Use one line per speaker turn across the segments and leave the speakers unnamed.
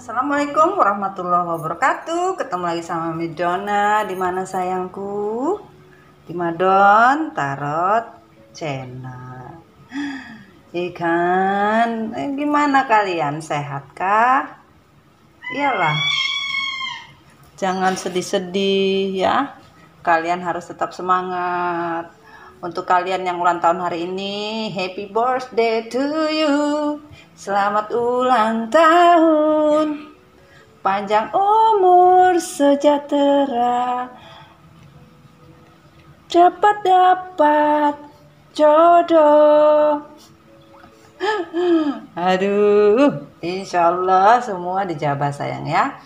Assalamualaikum warahmatullahi wabarakatuh. Ketemu lagi sama Mami Dona. Di mana sayangku? Di Madon Tarot Channel. Ikan, gimana kalian? Sehatkah? Iyalah. Jangan sedih-sedih ya. Kalian harus tetap semangat. Untuk kalian yang ulang tahun hari ini, happy birthday to you. Selamat ulang tahun. Panjang umur sejahtera. Cepat dapat jodoh. Aduh, insya Allah semua dijabah sayang ya.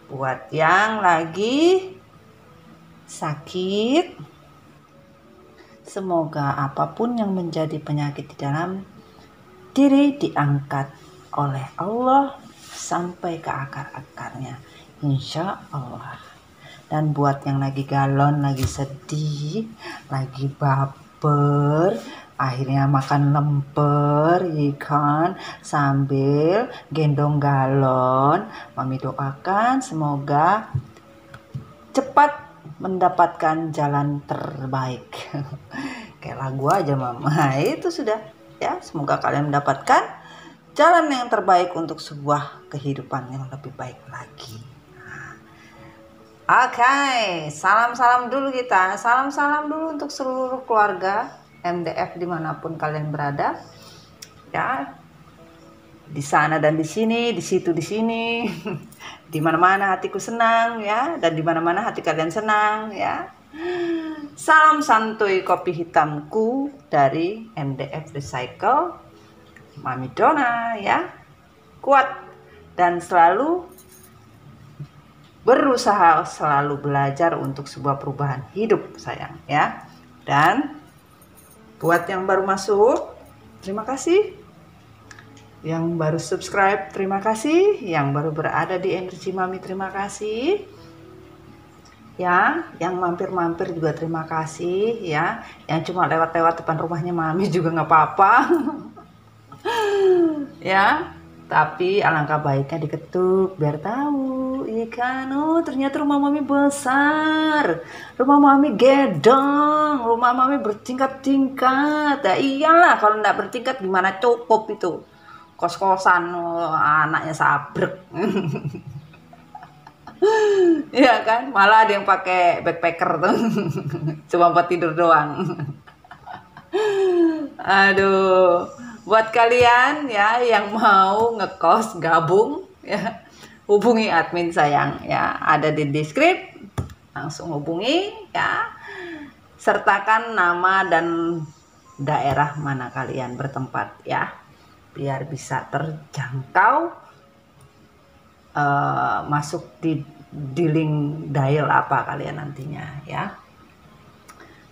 Buat yang lagi sakit, semoga apapun yang menjadi penyakit di dalam diri diangkat oleh Allah sampai ke akar-akarnya, insya Allah. Dan buat yang lagi galon, lagi sedih, lagi baper, akhirnya makan lemper ikan sambil gendong galon, Mami doakan semoga cepat mendapatkan jalan terbaik. Kayak lagu aja Mama. Itu sudah ya, semoga kalian mendapatkan jalan yang terbaik untuk sebuah kehidupan yang lebih baik lagi. Oke, salam-salam dulu kita. Salam-salam dulu untuk seluruh keluarga MDF dimanapun kalian berada. Ya, di sana dan di sini, di situ, di sini. Di mana-mana hatiku senang ya, dan di mana-mana hati kalian senang ya. Salam santuy kopi hitamku dari MDF Recycle, Mami Dona ya. Kuat dan selalu berusaha, selalu belajar untuk sebuah perubahan hidup sayang ya. Dan buat yang baru masuk, terima kasih. Yang baru subscribe, terima kasih. Yang baru berada di energi Mami, terima kasih. Ya, yang mampir-mampir juga terima kasih ya. Yang cuma lewat-lewat depan rumahnya Mami juga nggak apa-apa. Ya, tapi alangkah baiknya diketuk biar tahu ikan. Oh, ternyata rumah Mami besar, rumah Mami gedong, rumah Mami bertingkat-tingkat. Ya iyalah, kalau nggak bertingkat gimana cukup itu kos-kosan anaknya sabrek. Iya kan, malah ada yang pakai backpacker tuh. Cuma buat tidur doang. Aduh, buat kalian ya yang mau ngekos gabung ya, hubungi admin sayang ya, ada di deskripsi, langsung hubungi ya. Sertakan nama dan daerah mana kalian bertempat ya, biar bisa terjangkau masuk di link dial apa kalian nantinya ya.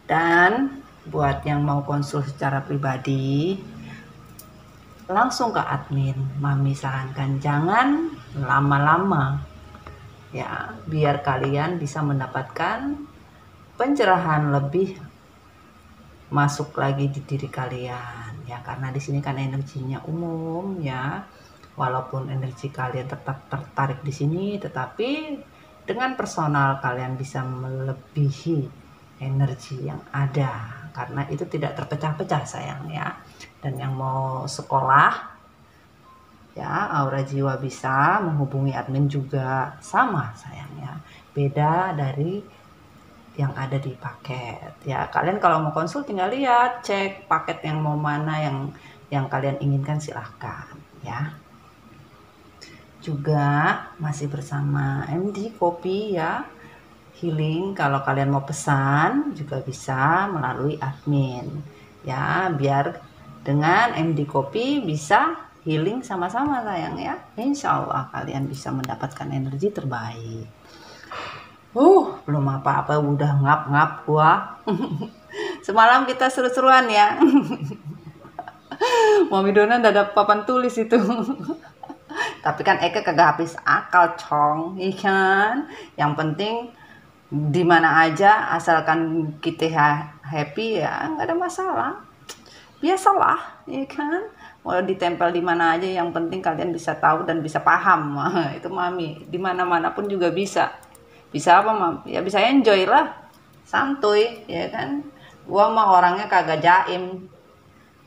Dan buat yang mau konsul secara pribadi, langsung ke admin. Mami sarankan jangan lama-lama ya, biar kalian bisa mendapatkan pencerahan lebih masuk lagi di diri kalian ya, karena di sini kan energinya umum ya. Walaupun energi kalian tetap tertarik di sini, tetapi dengan personal kalian bisa melebihi energi yang ada, karena itu tidak terpecah-pecah sayang ya. Dan yang mau sekolah ya, aura jiwa bisa menghubungi admin juga sama sayang ya. Beda dari yang ada di paket ya. Kalian kalau mau konsul tinggal lihat, cek paket yang mau mana, yang kalian inginkan silahkan ya. Juga masih bersama MD Kopi ya, healing. Kalau kalian mau pesan juga bisa melalui admin ya, biar dengan MD Kopi bisa healing sama-sama sayang ya. Insya Allah kalian bisa mendapatkan energi terbaik. Belum apa-apa udah ngap-ngap gua. Semalam kita seru-seruan ya. Mami Dona udah ada papan tulis itu. Tapi kan Eke kagak habis akal cong, ikan. Yang penting dimana aja asalkan kita happy ya, nggak ada masalah. biasalah, ya kan? Mau ditempel di mana aja, yang penting kalian bisa tahu dan bisa paham. Itu mami, di mana-mana pun juga bisa. Bisa apa, Mam? Ya bisa enjoy lah. Santuy, ya kan? Gua mah orangnya kagak jaim.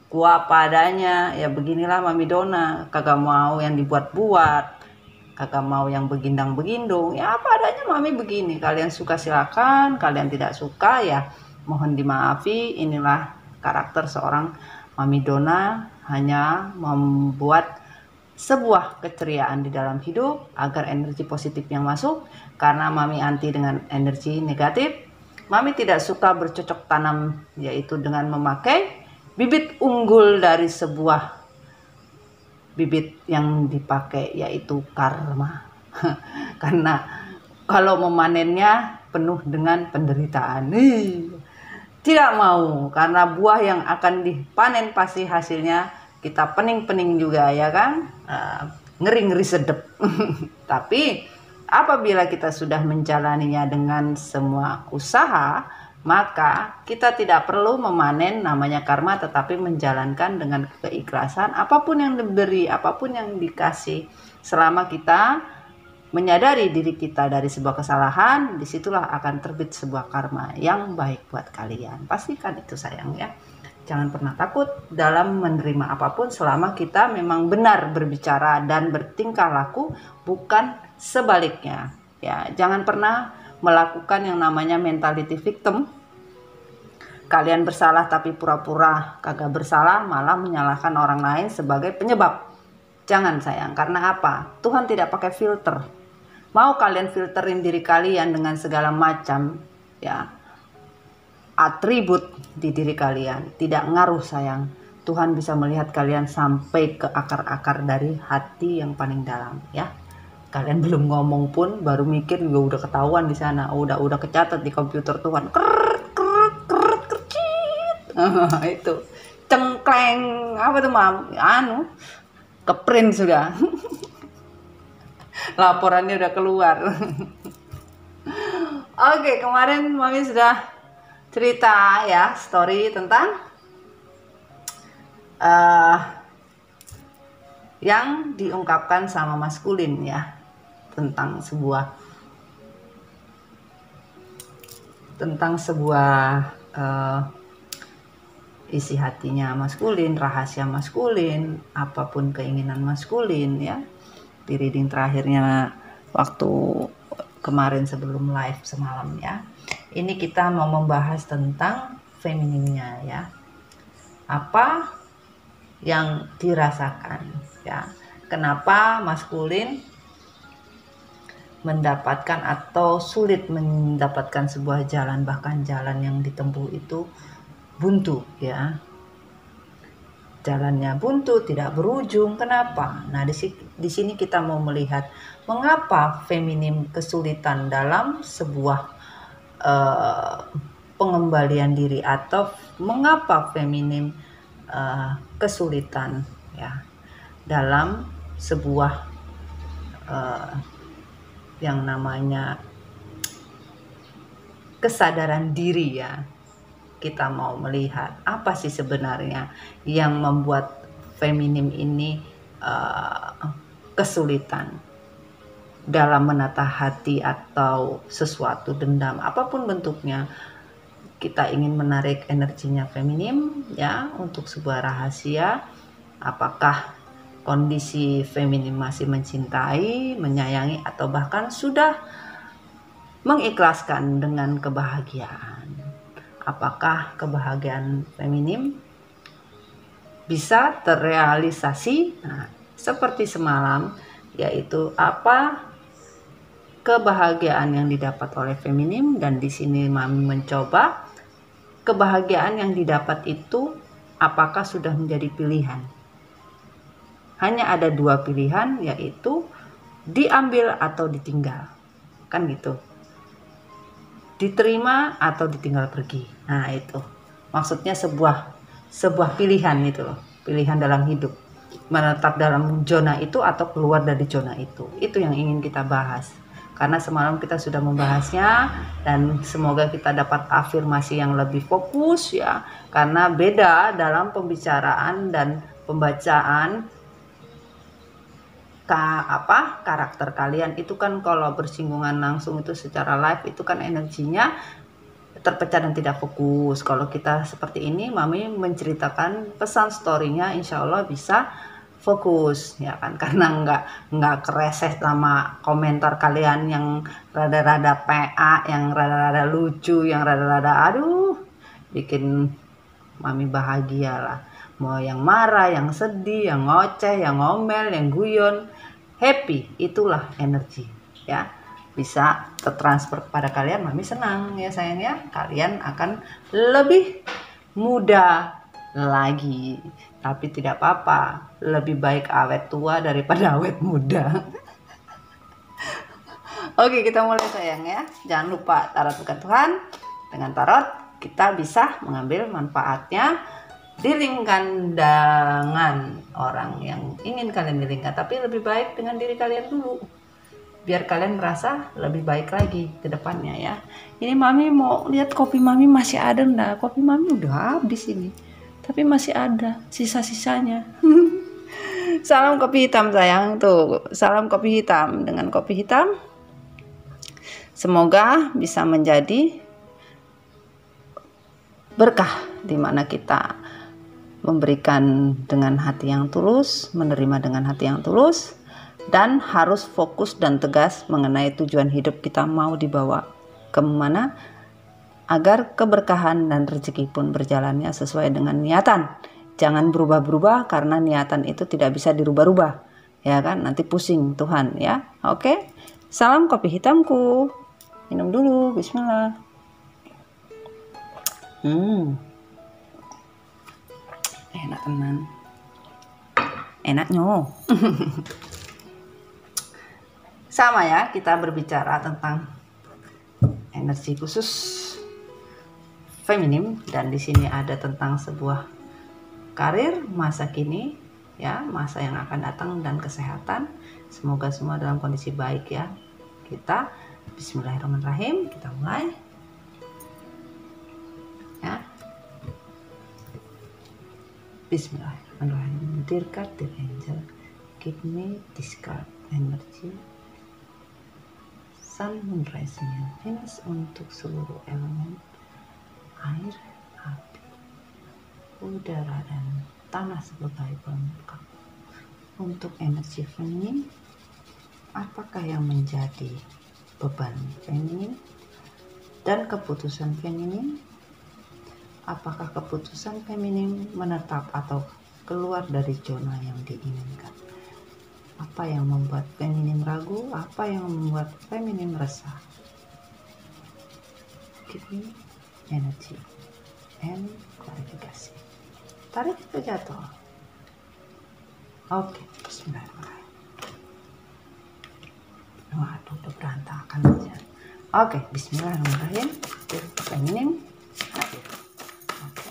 Gua apa adanya, ya beginilah Mami Dona. Kagak mau yang dibuat-buat. Kagak mau yang begindang-begindung. Ya apa adanya Mami begini. Kalian suka silakan, kalian tidak suka ya mohon dimaafi. Inilah karakter seorang Mami Dona, hanya membuat sebuah keceriaan di dalam hidup agar energi positifnya masuk, karena Mami anti dengan energi negatif. Mami tidak suka bercocok tanam, yaitu dengan memakai bibit unggul dari sebuah bibit yang dipakai, yaitu karma. Karena kalau memanennya penuh dengan penderitaan. Tidak mau, karena buah yang akan dipanen pasti hasilnya kita pening-pening juga, ya kan? Ngeri-ngeri sedep. Tapi apabila kita sudah menjalaninya dengan semua usaha, maka kita tidak perlu memanen namanya karma, tetapi menjalankan dengan keikhlasan apapun yang diberi, apapun yang dikasih. Selama kita menyadari diri kita dari sebuah kesalahan, disitulah akan terbit sebuah karma yang baik buat kalian. Pastikan itu sayang ya. Jangan pernah takut dalam menerima apapun selama kita memang benar berbicara dan bertingkah laku, bukan sebaliknya. Ya, jangan pernah melakukan yang namanya mentality victim. Kalian bersalah tapi pura-pura kagak bersalah, malah menyalahkan orang lain sebagai penyebab. Jangan sayang, karena apa? Tuhan tidak pakai filter. Mau kalian filterin diri kalian dengan segala macam ya atribut di diri kalian, tidak ngaruh sayang. Tuhan bisa melihat kalian sampai ke akar-akar dari hati yang paling dalam ya. Kalian belum ngomong pun baru mikir juga udah ketahuan di sana, udah kecatat di komputer Tuhan. Kercit. Itu cengkleng apa tuh Mam? Keprint sudah. Laporannya udah keluar. Oke, kemarin Mami sudah cerita ya story tentang yang diungkapkan sama maskulin ya, tentang sebuah isi hatinya maskulin, rahasia maskulin, apapun keinginan maskulin ya. Di reading terakhirnya waktu kemarin sebelum live semalam ya, ini kita mau membahas tentang femininnya ya, apa yang dirasakan ya, kenapa maskulin mendapatkan atau sulit mendapatkan sebuah jalan, bahkan jalan yang ditempuh itu buntu ya. Jalannya buntu, tidak berujung. Kenapa? Nah, di sini kita mau melihat mengapa feminim kesulitan dalam sebuah pengembalian diri, atau mengapa feminim kesulitan ya dalam sebuah yang namanya kesadaran diri ya. Kita mau melihat apa sih sebenarnya yang membuat feminim ini kesulitan dalam menata hati atau sesuatu dendam apapun bentuknya. Kita ingin menarik energinya feminim ya untuk sebuah rahasia. Apakah kondisi feminim masih mencintai, menyayangi, atau bahkan sudah mengikhlaskan dengan kebahagiaan? Apakah kebahagiaan feminim bisa terrealisasi? Nah, seperti semalam, yaitu apa kebahagiaan yang didapat oleh feminim, dan di sini Mami mencoba kebahagiaan yang didapat itu apakah sudah menjadi pilihan. Hanya ada dua pilihan, yaitu diambil atau ditinggal, kan gitu. Diterima atau ditinggal pergi. Nah, itu maksudnya sebuah pilihan itu loh, pilihan dalam hidup, menetap dalam zona itu atau keluar dari zona itu. Itu yang ingin kita bahas, karena semalam kita sudah membahasnya, dan semoga kita dapat afirmasi yang lebih fokus ya, karena beda dalam pembicaraan dan pembacaan karakter kalian itu kan. Kalau bersinggungan langsung itu secara live itu kan energinya terpecah dan tidak fokus. Kalau kita seperti ini, Mami menceritakan pesan storynya, insya Allah bisa fokus ya kan, karena nggak kereses sama komentar kalian yang rada-rada PA, yang rada-rada lucu, yang rada-rada aduh bikin Mami bahagia lah. Mau yang marah, yang sedih, yang ngoceh, yang ngomel, yang guyon, happy, itulah energi ya, bisa tertransfer kepada kalian. Mami senang ya sayang ya, kalian akan lebih muda lagi. Tapi tidak apa-apa, lebih baik awet tua daripada awet muda. Oke, kita mulai sayang ya. Jangan lupa tarot bukan Tuhan. Dengan tarot kita bisa mengambil manfaatnya, dilingkan dengan orang yang ingin kalian dilingkan, tapi lebih baik dengan diri kalian dulu, biar kalian merasa lebih baik lagi ke depannya ya. Ini Mami mau lihat kopi Mami masih ada enggak? Kopi Mami udah habis ini, tapi masih ada sisa-sisanya. Salam kopi hitam sayang, tuh salam kopi hitam. Dengan kopi hitam semoga bisa menjadi berkah, dimana kita memberikan dengan hati yang tulus, menerima dengan hati yang tulus, dan harus fokus dan tegas mengenai tujuan hidup kita mau dibawa kemana, agar keberkahan dan rezeki pun berjalannya sesuai dengan niatan. Jangan berubah-berubah, karena niatan itu tidak bisa dirubah-rubah ya kan, nanti pusing Tuhan ya. Oke, salam kopi hitamku, minum dulu, bismillah. Enak tenan, enaknya. Sama ya, kita berbicara tentang energi khusus feminim, dan di sini ada tentang sebuah karir masa kini ya, masa yang akan datang, dan kesehatan. Semoga semua dalam kondisi baik ya. Kita bismillahirrahmanirrahim, kita mulai ya. Bismillahirrahmanirrahim. Dear card, dear angel, give me this card energy. Sun, Moon, Rising, and Venus untuk seluruh elemen air, api, udara, dan tanah sebagai pelengkap. Untuk energi feminin, apakah yang menjadi beban feminin dan keputusan feminin? Apakah keputusan feminin menetap atau keluar dari zona yang diinginkan? Apa yang membuat feminin ragu? Apa yang membuat feminin resah? Give me energy and klarifikasi. Tarik ke jatuh. Oke, bismillahirrahmanirrahim. Waduh, udah berantakan aja. Oke, bismillahirrahmanirrahim. Feminin hadir. Oke.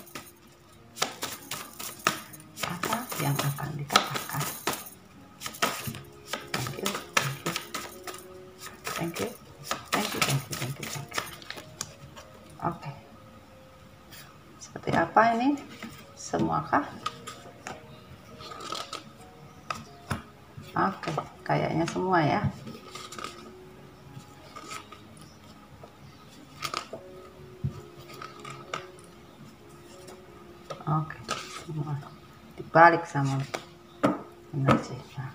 Apa yang akan dikatakan? Thank you. Oke. Seperti apa ini? Semuakah? Oke, kayaknya semua ya. Oke, semua dibalik sama energi. Nah,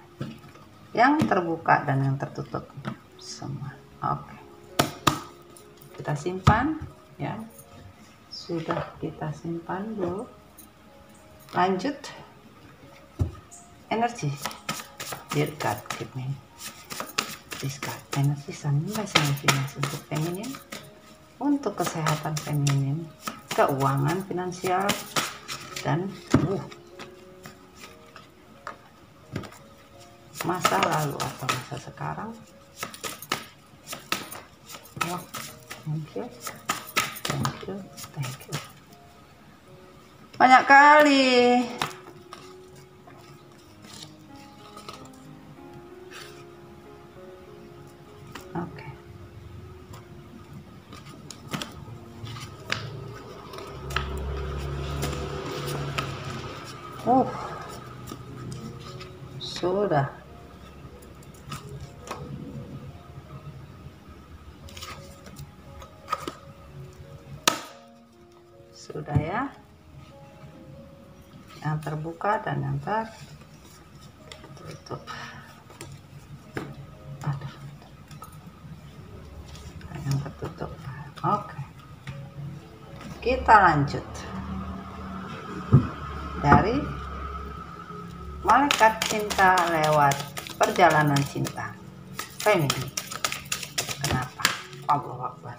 yang terbuka dan yang tertutup semua. Oke, kita simpan ya, sudah kita simpan dulu. Lanjut energi. Dear God, give me this card energi sunrise and Venus untuk feminin, untuk kesehatan feminin, keuangan finansial, dan masa lalu atau masa sekarang. Oh, thank you. Banyak kali. Oke. Sudah. Sudah ya. Yang terbuka dan yang tertutup. Aduh. Yang tertutup. Oke. Kita lanjut. Dari Malaikat Cinta lewat Perjalanan Cinta. Feminin. Kenapa? Allahu Akbar.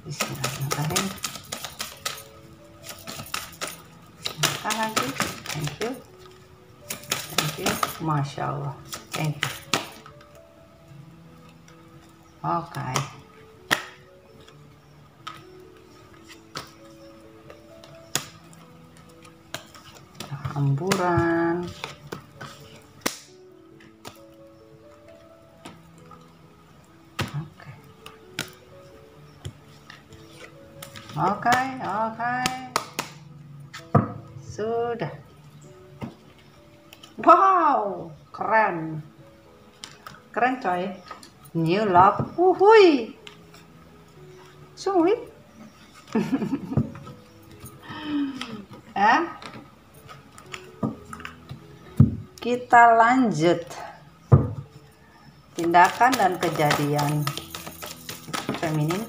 Bismillahirrahmanirrahim. Makan lagi. Thank you. Thank you. Masya Allah. Thank you. Oke. Hamburan. Oke. Sudah. Wow, keren coy. New love. Wuhui. Sweet. Kita lanjut. Tindakan dan kejadian feminin.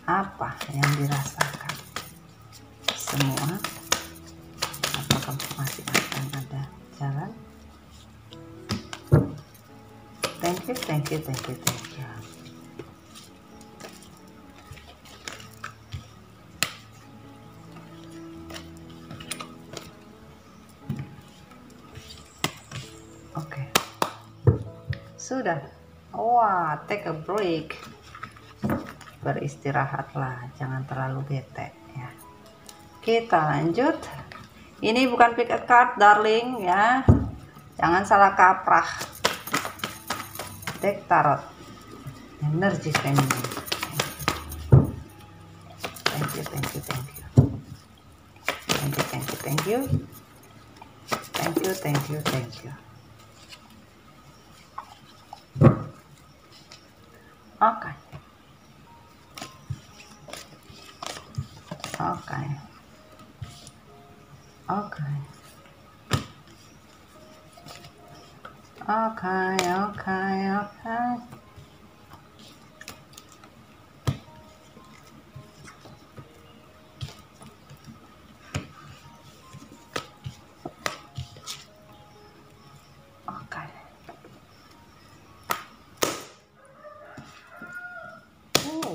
Apa yang dirasakan? Semua. Apakah masih akan ada jalan? Thank you. Oke. Sudah. Wah, take a break. Beristirahatlah, jangan terlalu bete ya. Kita lanjut. Ini bukan pick a card darling ya, jangan salah kaprah. Deck tarot energi feminin. Thank you. Oke.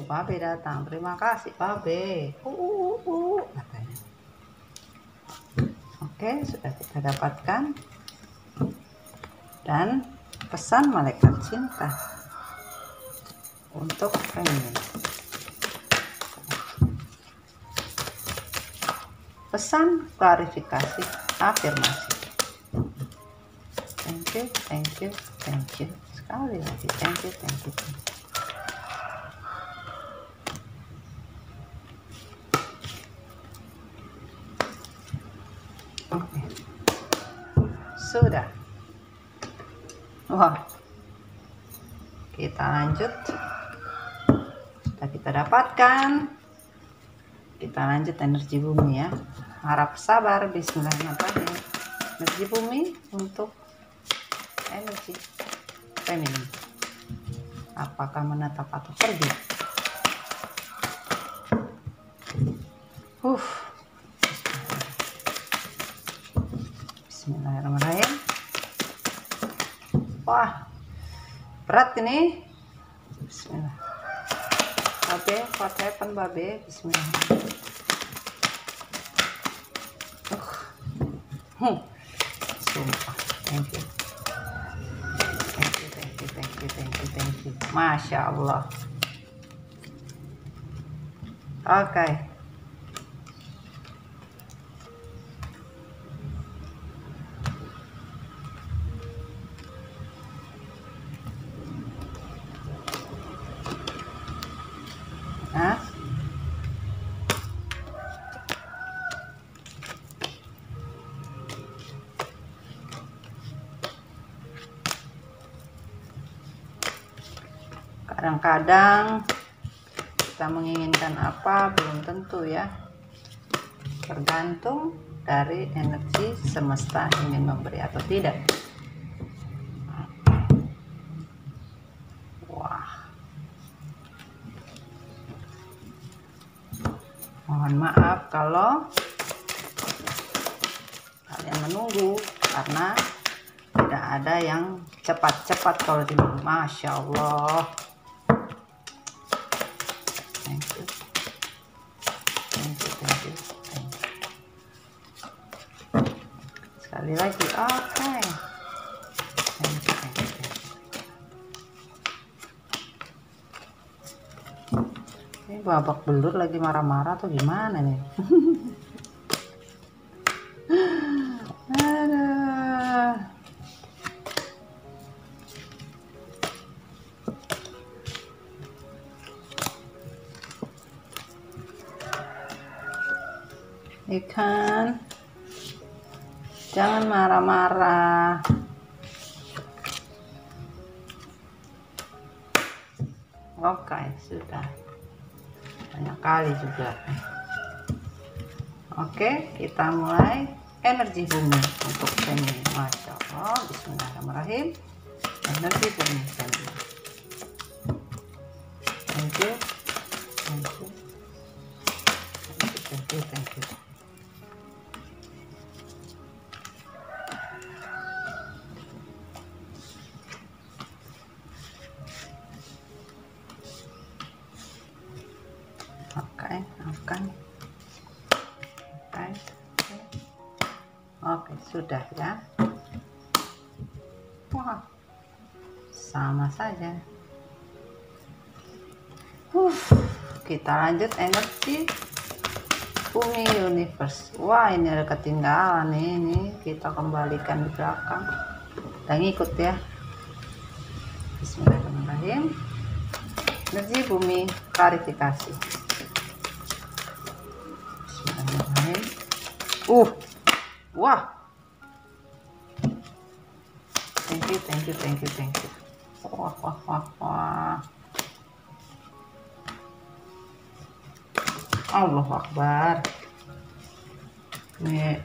Babe datang, terima kasih Babe. Katanya. Oke, sudah kita dapatkan. Dan pesan Malaikat Cinta untuk feminin. Pesan klarifikasi afirmasi. Thank you. Sekali lagi, thank you. Oke. Sudah. Wah. Kita lanjut. Sudah kita dapatkan. Kita lanjut energi bumi ya. Harap sabar. Bismillahirrahmanirrahim. Energi bumi untuk energi feminin. Apakah menetap atau pergi? Bismillahirrahmanirrahim. Wah, berat ini. Bismillah. Babe, what happened Babe? Bismillah. Sumpah. Thank you. Masya Allah. Oke. Kadang-kadang kita menginginkan apa belum tentu ya, tergantung dari energi semesta ingin memberi atau tidak. Wah, mohon maaf kalau kalian menunggu karena tidak ada yang cepat-cepat kalau di Masya Allah. Thank you. Sekali lagi, oke. Thank you. Ini babak belur lagi marah-marah atau gimana nih? Aduh. Ikan, jangan marah-marah. Oke, sudah banyak kali juga. Oke, kita mulai energi bumi untuk ini. Masya Allah, bismillahirrahmanirrahim. Energi bumi. Thank you. Oke, sudah ya. Wah, sama saja. Kita lanjut energi bumi universe. Wah, ini ada ketinggalan nih, ini kita kembalikan di belakang dan ikut ya. Bismillahirrahmanirrahim. Energi bumi klarifikasi. Bismillahirrahmanirrahim. Wah, thank you. Wah. Allahu Akbar. Ini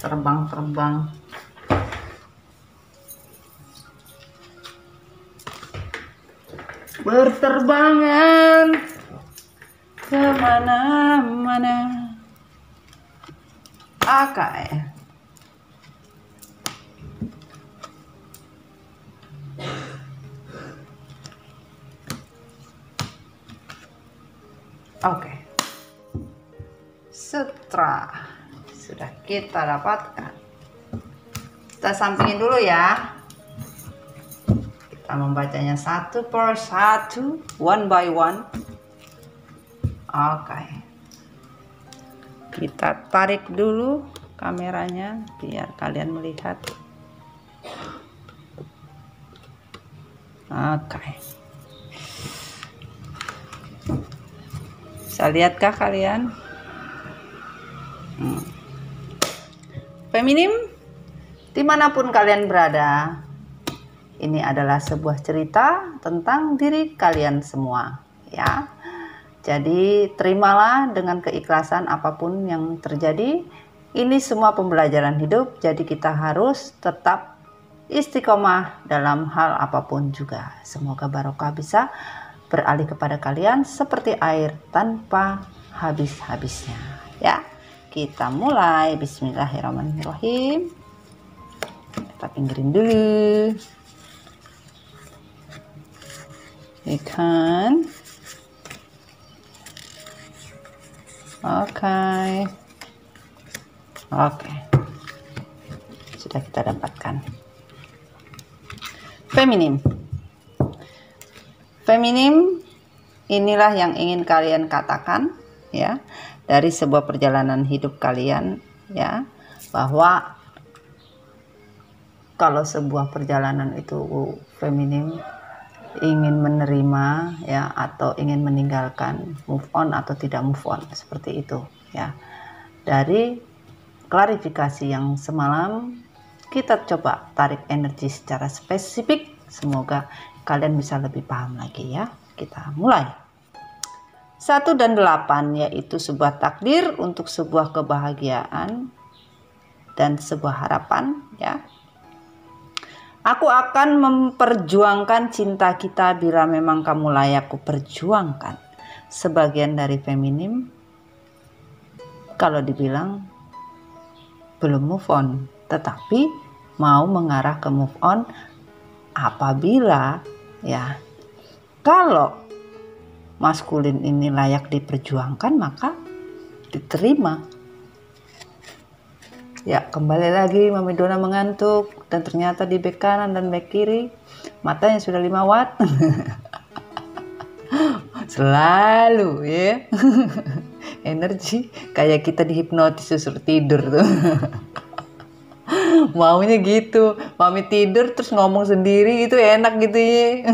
terbang. Berterbangan kemana-mana. Oke. Sutra sudah kita dapatkan. Kita sampingin dulu ya. Kita membacanya satu per satu, one by one. Oke. Kita tarik dulu kameranya biar kalian melihat. Oke. Bisa lihatkah kalian? Feminim, dimanapun kalian berada, ini adalah sebuah cerita tentang diri kalian semua, ya. Jadi terimalah dengan keikhlasan apapun yang terjadi. Ini semua pembelajaran hidup, jadi kita harus tetap istiqomah dalam hal apapun juga. Semoga barokah bisa beralih kepada kalian seperti air tanpa habis-habisnya. Ya, kita mulai. Bismillahirrahmanirrahim. Kita pinggirin dulu. Ikan. Oke. Sudah kita dapatkan. Feminim. Inilah yang ingin kalian katakan ya dari sebuah perjalanan hidup kalian ya, bahwa kalau sebuah perjalanan itu feminim ingin menerima ya atau ingin meninggalkan, move on atau tidak move on, seperti itu ya. Dari klarifikasi yang semalam kita coba tarik energi secara spesifik, semoga kalian bisa lebih paham lagi ya. Kita mulai. 1 dan 8 yaitu sebuah takdir untuk sebuah kebahagiaan dan sebuah harapan ya. Aku akan memperjuangkan cinta kita bila memang kamu layak kuperjuangkan. Sebagian dari feminim kalau dibilang belum move on, tetapi mau mengarah ke move on apabila ya kalau maskulin ini layak diperjuangkan maka diterima. Ya, kembali lagi Mami Dona mengantuk dan ternyata di bek kanan dan bek kiri matanya sudah 5 watt. Selalu ya. Energi kayak kita dihipnotis suruh tidur tuh. Maunya gitu, Mami tidur terus ngomong sendiri itu enak gitu ya.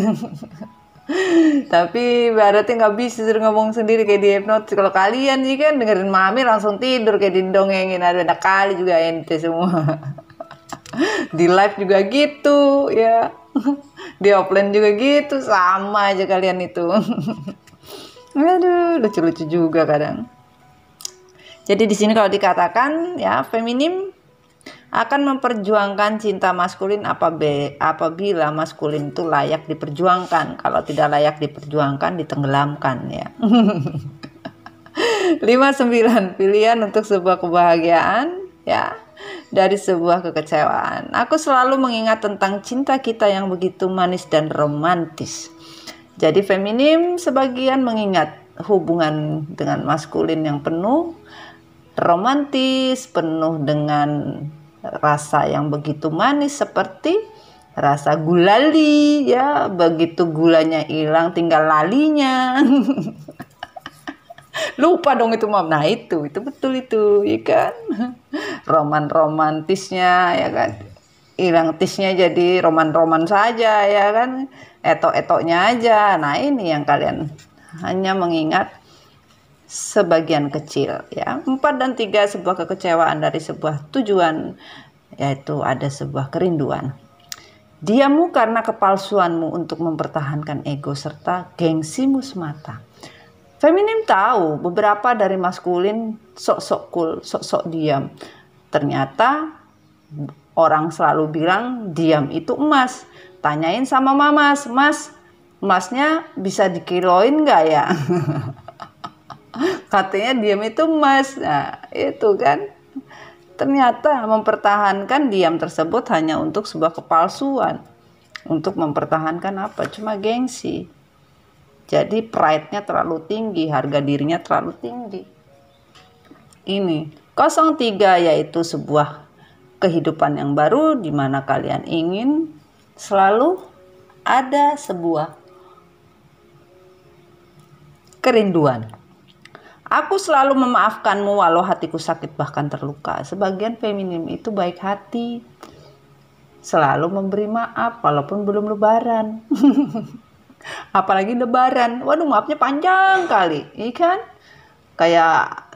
Tapi berarti nggak bisa suruh ngomong sendiri kayak di hipnotis. Kalau kalian sih kan dengerin Mami langsung tidur kayak didongengin. Ada kali juga ente semua. Di live juga gitu ya. Di offline juga gitu, sama aja kalian itu. Aduh, lucu-lucu juga kadang. Jadi di sini kalau dikatakan ya feminim akan memperjuangkan cinta maskulin apabila maskulin itu layak diperjuangkan. Kalau tidak layak diperjuangkan ditenggelamkan ya. 59 pilihan untuk sebuah kebahagiaan ya dari sebuah kekecewaan. Aku selalu mengingat tentang cinta kita yang begitu manis dan romantis. Jadi feminim sebagian mengingat hubungan dengan maskulin yang penuh romantis, penuh dengan rasa yang begitu manis seperti rasa gulali ya, begitu gulanya hilang tinggal lalinya. Lupa dong itu Mam. Nah itu betul itu ya kan. Romantisnya ya kan. Hilang tisnya jadi roman saja ya kan. Etok-etoknya aja. Nah ini yang kalian hanya mengingat sebagian kecil ya. 4 dan 3 sebuah kekecewaan dari sebuah tujuan, yaitu ada sebuah kerinduan. Diammu karena kepalsuanmu untuk mempertahankan ego serta gengsimu semata. Feminim tahu beberapa dari maskulin sok-sok cool, sok-sok diam. Ternyata orang selalu bilang diam itu emas. Tanyain sama Mamas, Mas, emasnya bisa dikiloin nggak ya? Katanya diam itu emas. Nah itu kan ternyata mempertahankan diam tersebut hanya untuk sebuah kepalsuan, untuk mempertahankan apa? Cuma gengsi. Jadi pride-nya terlalu tinggi, harga dirinya terlalu tinggi. Ini 03 yaitu sebuah kehidupan yang baru di mana kalian ingin selalu ada sebuah kerinduan. Aku selalu memaafkanmu walau hatiku sakit bahkan terluka. Sebagian feminim itu baik hati, selalu memberi maaf walaupun belum lebaran. Apalagi lebaran, waduh maafnya panjang kali, iya kan? Kayak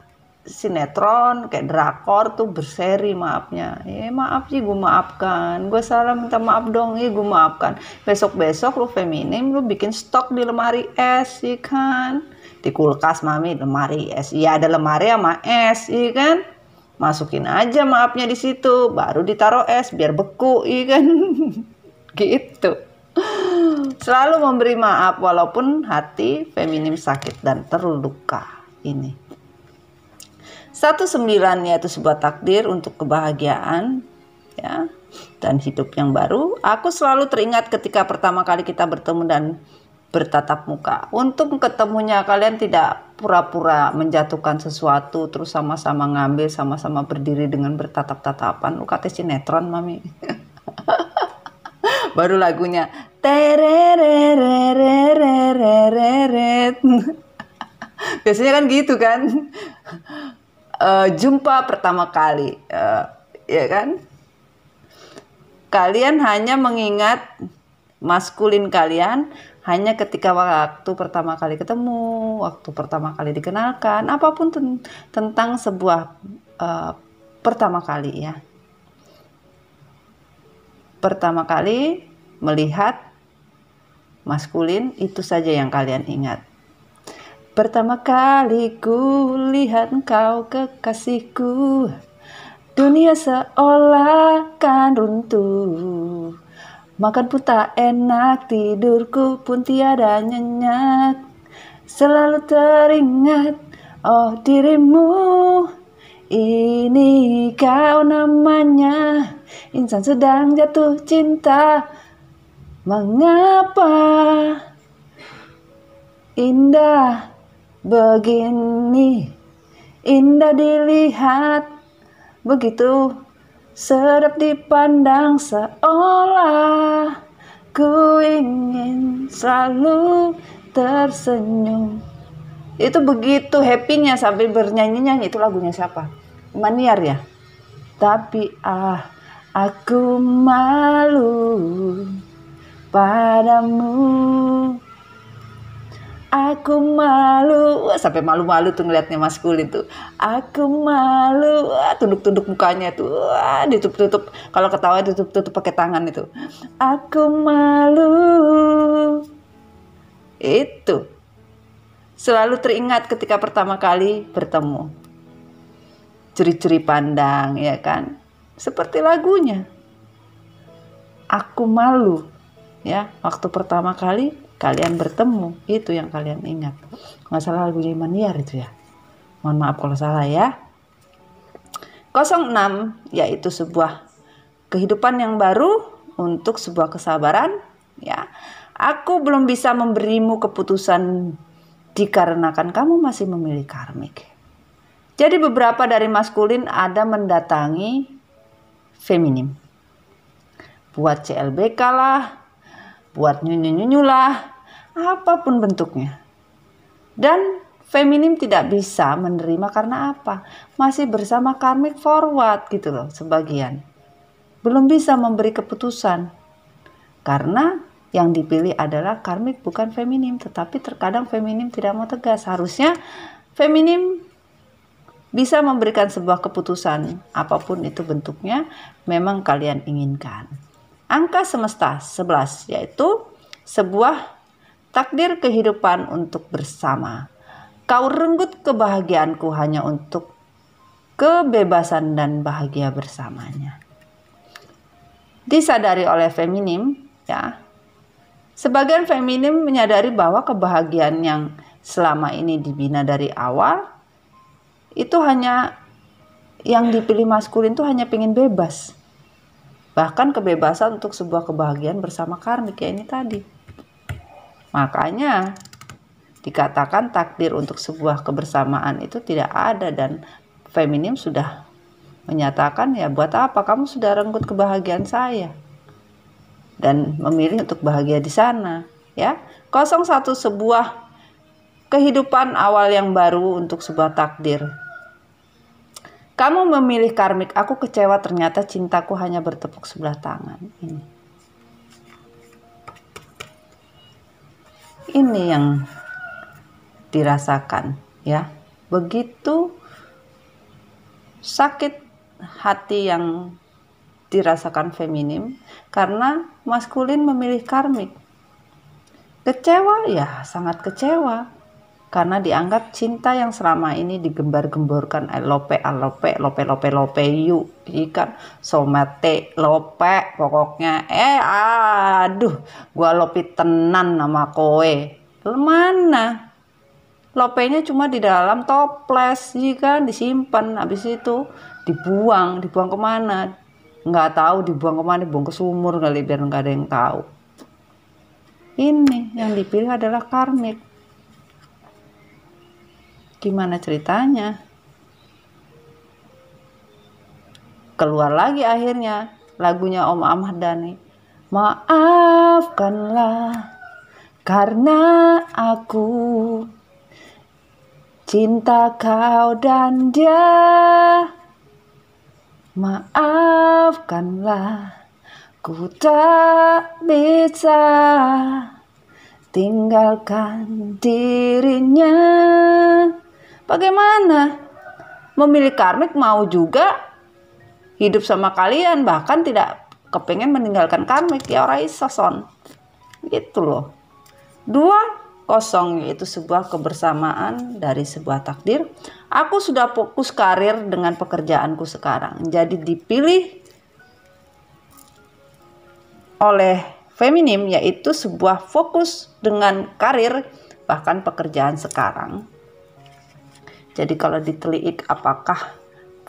sinetron, kayak drakor tuh berseri maafnya. Maaf sih gue maafkan, gue salah minta maaf dong, gue maafkan. Besok-besok lu feminim, lu bikin stok di lemari es, iya kan? Di kulkas Mami lemari es, iya ada lemari sama es, iya kan? Masukin aja maafnya di situ, baru ditaruh es biar beku, iya kan? Gitu. Selalu memberi maaf walaupun hati feminim sakit dan terluka. Ini 19 yaitu sebuah takdir untuk kebahagiaan ya dan hidup yang baru. Aku selalu teringat ketika pertama kali kita bertemu dan bertatap muka. Untuk ketemunya kalian tidak pura-pura menjatuhkan sesuatu terus sama-sama ngambil, sama-sama berdiri dengan bertatap-tatapan. Lu kata sinetron Mami. Baru lagunya terererererereret. Biasanya kan gitu kan. Jumpa pertama kali ya kan. Kalian hanya mengingat maskulin kalian hanya ketika waktu pertama kali ketemu, waktu pertama kali dikenalkan, apapun tentang sebuah pertama kali ya. Pertama kali melihat maskulin, itu saja yang kalian ingat. Pertama kali ku lihat engkau kekasihku, dunia seolah kan runtuh. Makan pun tak enak, tidurku pun tiada nyenyak. Selalu teringat, oh dirimu, ini kau namanya. Insan sedang jatuh cinta, mengapa indah begini, indah dilihat, begitu sedap dipandang, seolah ku ingin selalu tersenyum. Itu begitu happy-nya sambil bernyanyi-nyanyi. Itu lagunya siapa? Maniar ya? Tapi aku malu padamu. Aku malu, sampai malu-malu tuh ngeliatnya maskulin tuh. Aku malu, tunduk-tunduk mukanya tuh, ditutup-tutup. Kalau ketawa ditutup-tutup pakai tangan itu. Aku malu. Itu selalu teringat ketika pertama kali bertemu. Curi-curi pandang, ya kan? Seperti lagunya. Aku malu, ya. Waktu pertama kali kalian bertemu, itu yang kalian ingat. Nggak salah lagunya Maniar itu ya. Mohon maaf kalau salah ya. 06, yaitu sebuah kehidupan yang baru untuk sebuah kesabaran. Ya, aku belum bisa memberimu keputusan dikarenakan kamu masih memilih karmik. Jadi beberapa dari maskulin ada mendatangi feminim. Buat CLBK lah, buat nyunyu-nyunyu lah, apapun bentuknya. Dan feminim tidak bisa menerima karena apa? Masih bersama karmic forward gitu loh sebagian. Belum bisa memberi keputusan. Karena yang dipilih adalah karmic bukan feminim, tetapi terkadang feminim tidak mau tegas. Harusnya feminim bisa memberikan sebuah keputusan, apapun itu bentuknya, memang kalian inginkan. Angka semesta 11, yaitu sebuah takdir kehidupan untuk bersama. Kau renggut kebahagiaanku hanya untuk kebebasan dan bahagia bersamanya. Disadari oleh feminim, ya. Sebagian feminim menyadari bahwa kebahagiaan yang selama ini dibina dari awal, itu hanya yang dipilih maskulin itu hanya pengen bebas. Bahkan kebebasan untuk sebuah kebahagiaan bersama karmik ya ini tadi. Makanya dikatakan takdir untuk sebuah kebersamaan itu tidak ada, dan feminim sudah menyatakan ya buat apa kamu sudah renggut kebahagiaan saya dan memilih untuk bahagia di sana ya. 01 sebuah kehidupan awal yang baru untuk sebuah takdir. Kamu memilih karmik, aku kecewa ternyata cintaku hanya bertepuk sebelah tangan. Ini yang dirasakan ya. Begitu sakit hati yang dirasakan feminim karena maskulin memilih karmik. Kecewa ya, sangat kecewa. Karena dianggap cinta yang selama ini digembar-gemborkan lope yuk ikan somate lope pokoknya aduh gua lopi tenan nama kowe mana lopenya cuma di dalam toples kan disimpan, habis itu dibuang kemana nggak tahu, dibuang kemana, dibuang ke sumur kali biar nggak ada yang tahu. Ini yang dipilih adalah karmik. Gimana ceritanya? Keluar lagi akhirnya lagunya Om Ahmad Dhani. Maafkanlah karena aku cinta kau dan dia. Maafkanlah ku tak bisa tinggalkan dirinya. Bagaimana? Memilih karmik mau juga hidup sama kalian, bahkan tidak kepengen meninggalkan karmik ya orang iso son. Gitu loh. 2-0, yaitu sebuah kebersamaan dari sebuah takdir. Aku sudah fokus karir dengan pekerjaanku sekarang. Jadi dipilih oleh feminim, yaitu sebuah fokus dengan karir bahkan pekerjaan sekarang. Jadi kalau ditelik apakah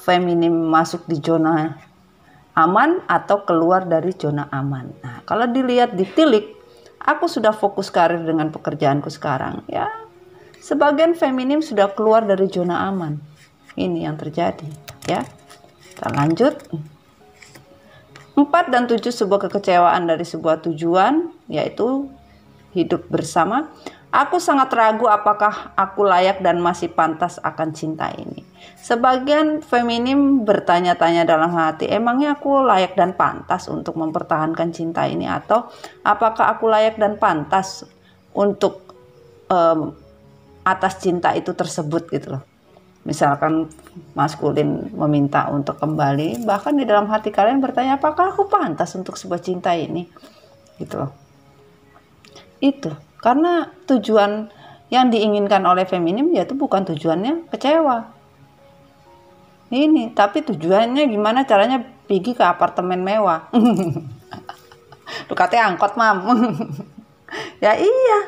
feminim masuk di zona aman atau keluar dari zona aman. Nah, kalau dilihat ditilik, aku sudah fokus karir dengan pekerjaanku sekarang, ya. Sebagian feminim sudah keluar dari zona aman. Ini yang terjadi, ya. Kita lanjut. 4 dan 7, sebuah kekecewaan dari sebuah tujuan, yaitu hidup bersama. Aku sangat ragu apakah aku layak dan masih pantas akan cinta ini. Sebagian feminim bertanya-tanya dalam hati, emangnya aku layak dan pantas untuk mempertahankan cinta ini, atau apakah aku layak dan pantas untuk atas cinta itu tersebut gitu loh. Misalkan maskulin meminta untuk kembali, bahkan di dalam hati kalian bertanya, apakah aku pantas untuk sebuah cinta ini, gitu loh. Itu karena tujuan yang diinginkan oleh feminim yaitu bukan tujuannya kecewa ini, tapi tujuannya gimana caranya pergi ke apartemen mewah. Lu katanya angkot, mam. Ya iya,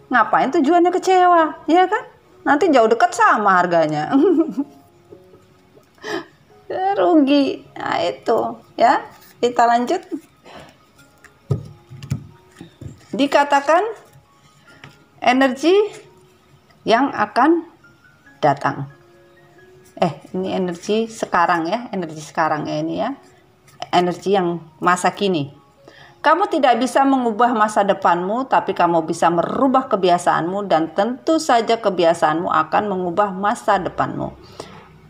ngapain tujuannya kecewa, ya kan? Nanti jauh dekat sama harganya. Rugi. Nah itu, ya. Kita lanjut. Dikatakan energi yang akan datang. Ini energi sekarang ya, energi sekarang ya ini ya. Energi yang masa kini. Kamu tidak bisa mengubah masa depanmu, tapi kamu bisa merubah kebiasaanmu, dan tentu saja kebiasaanmu akan mengubah masa depanmu.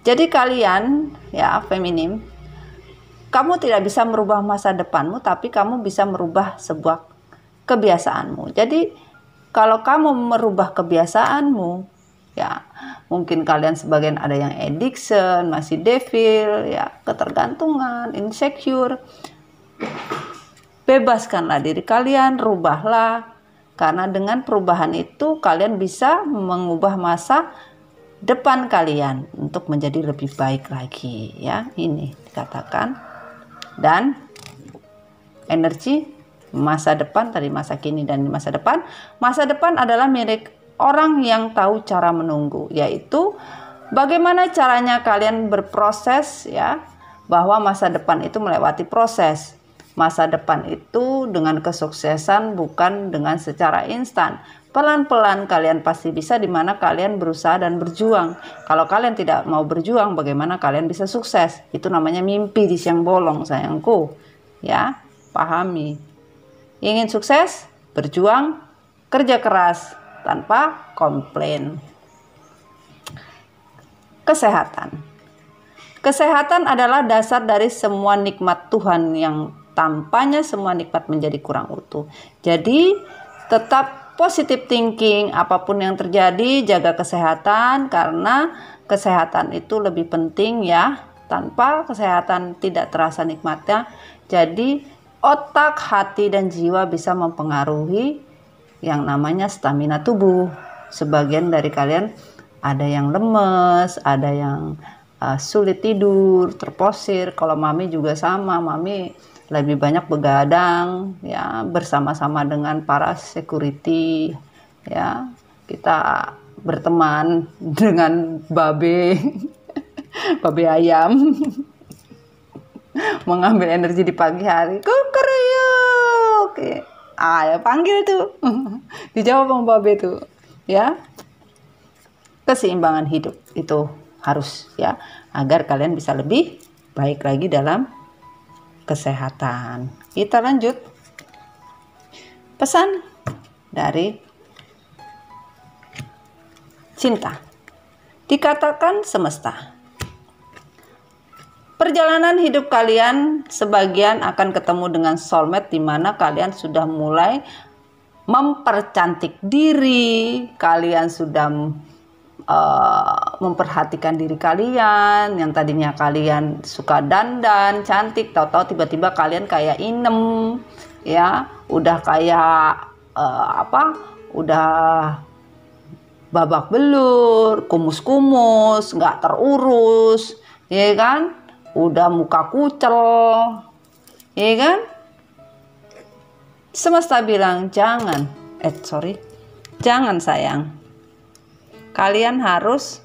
Jadi kalian ya feminim, kamu tidak bisa merubah masa depanmu, tapi kamu bisa merubah sebuah kebiasaanmu. Jadi kalau kamu merubah kebiasaanmu, ya mungkin kalian sebagian ada yang addiction, masih devil, ya ketergantungan, insecure. Bebaskanlah diri kalian, rubahlah. Karena dengan perubahan itu kalian bisa mengubah masa depan kalian untuk menjadi lebih baik lagi, ya. Ini dikatakan. Dan energi masa depan tadi, masa kini dan masa depan. Masa depan adalah milik orang yang tahu cara menunggu, yaitu bagaimana caranya kalian berproses, ya. Bahwa masa depan itu melewati proses. Masa depan itu dengan kesuksesan bukan dengan secara instan. Pelan-pelan kalian pasti bisa, di mana kalian berusaha dan berjuang. Kalau kalian tidak mau berjuang, bagaimana kalian bisa sukses? Itu namanya mimpi di siang bolong, sayangku. Ya, pahami. Ingin sukses, berjuang, kerja keras tanpa komplain. Kesehatan. Kesehatan adalah dasar dari semua nikmat Tuhan, yang tampaknya semua nikmat menjadi kurang utuh. Jadi tetap positive thinking, apapun yang terjadi jaga kesehatan, karena kesehatan itu lebih penting ya. Tanpa kesehatan tidak terasa nikmatnya. Jadi otak, hati dan jiwa bisa mempengaruhi yang namanya stamina tubuh. Sebagian dari kalian ada yang lemes, ada yang sulit tidur, terposir. Kalau mami juga sama, mami lebih banyak begadang ya, bersama-sama dengan para security ya. Kita berteman dengan babe ayam. Mengambil energi di pagi hari. Kukuruyuk. Ya panggil tuh. Dijawab sama babe tuh ya. Keseimbangan hidup itu harus ya, agar kalian bisa lebih baik lagi dalam kesehatan. Kita lanjut. Pesan dari cinta. Dikatakan semesta. Perjalanan hidup kalian sebagian akan ketemu dengan soulmate, di mana kalian sudah mulai mempercantik diri, kalian sudah memperhatikan diri kalian. Yang tadinya kalian suka dandan cantik, tahu-tahu tiba-tiba kalian kayak inem ya, udah kayak udah babak belur, kumus-kumus, nggak terurus, ya kan? Udah muka kucel, ya kan? Semesta bilang jangan, jangan sayang. Kalian harus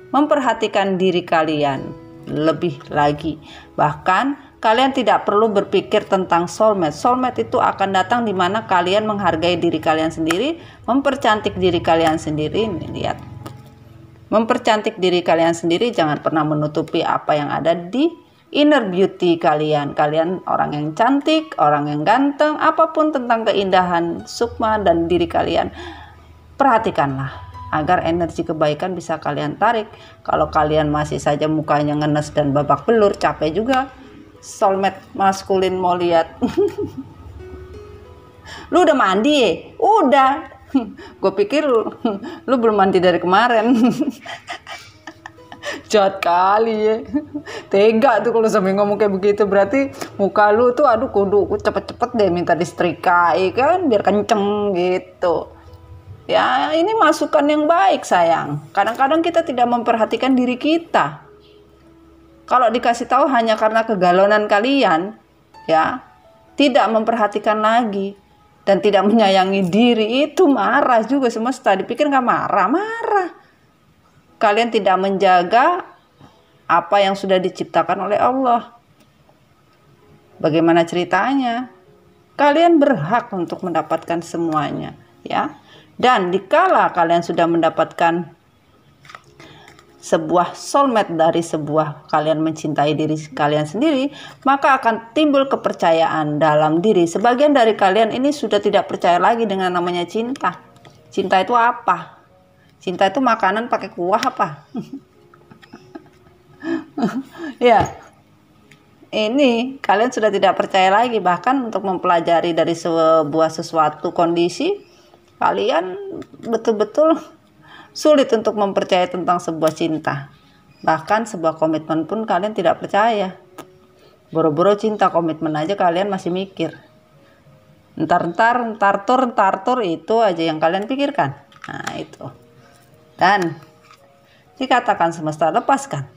memperhatikan diri kalian lebih lagi. Bahkan kalian tidak perlu berpikir tentang soulmate. Soulmate itu akan datang di mana kalian menghargai diri kalian sendiri, mempercantik diri kalian sendiri. Nih, lihat. Mempercantik diri kalian sendiri, jangan pernah menutupi apa yang ada di inner beauty kalian. Kalian orang yang cantik, orang yang ganteng, apapun tentang keindahan sukma dan diri kalian. Perhatikanlah agar energi kebaikan bisa kalian tarik. Kalau kalian masih saja mukanya ngenes dan babak belur, capek juga. Soulmate maskulin mau lihat. Lu udah mandi ya? Udah. Gue pikir lu belum mandi dari kemarin. Jahat kali ya. Tega tuh kalau sampai ngomong kayak begitu. Berarti muka lu tuh aduh kudu cepet-cepet deh minta disetrikai kan biar kenceng gitu. Ya ini masukan yang baik sayang. Kadang-kadang kita tidak memperhatikan diri kita. Kalau dikasih tahu hanya karena kegalauan kalian, ya, tidak memperhatikan lagi dan tidak menyayangi diri, itu marah juga semesta. Dipikir nggak marah, marah. Kalian tidak menjaga apa yang sudah diciptakan oleh Allah. Bagaimana ceritanya? Kalian berhak untuk mendapatkan semuanya, ya. Dan dikala kalian sudah mendapatkan sebuah soulmate dari sebuah kalian mencintai diri kalian sendiri, maka akan timbul kepercayaan dalam diri. Sebagian dari kalian ini sudah tidak percaya lagi dengan namanya cinta. Cinta itu apa? Cinta itu makanan pakai kuah apa? Ya, ini kalian sudah tidak percaya lagi. Bahkan untuk mempelajari dari sesuatu kondisi, kalian betul-betul sulit untuk mempercayai tentang sebuah cinta. Bahkan sebuah komitmen pun kalian tidak percaya. Boro-boro cinta komitmen aja kalian masih mikir. Entar tur itu aja yang kalian pikirkan. Nah itu. Dan dikatakan semesta lepaskan.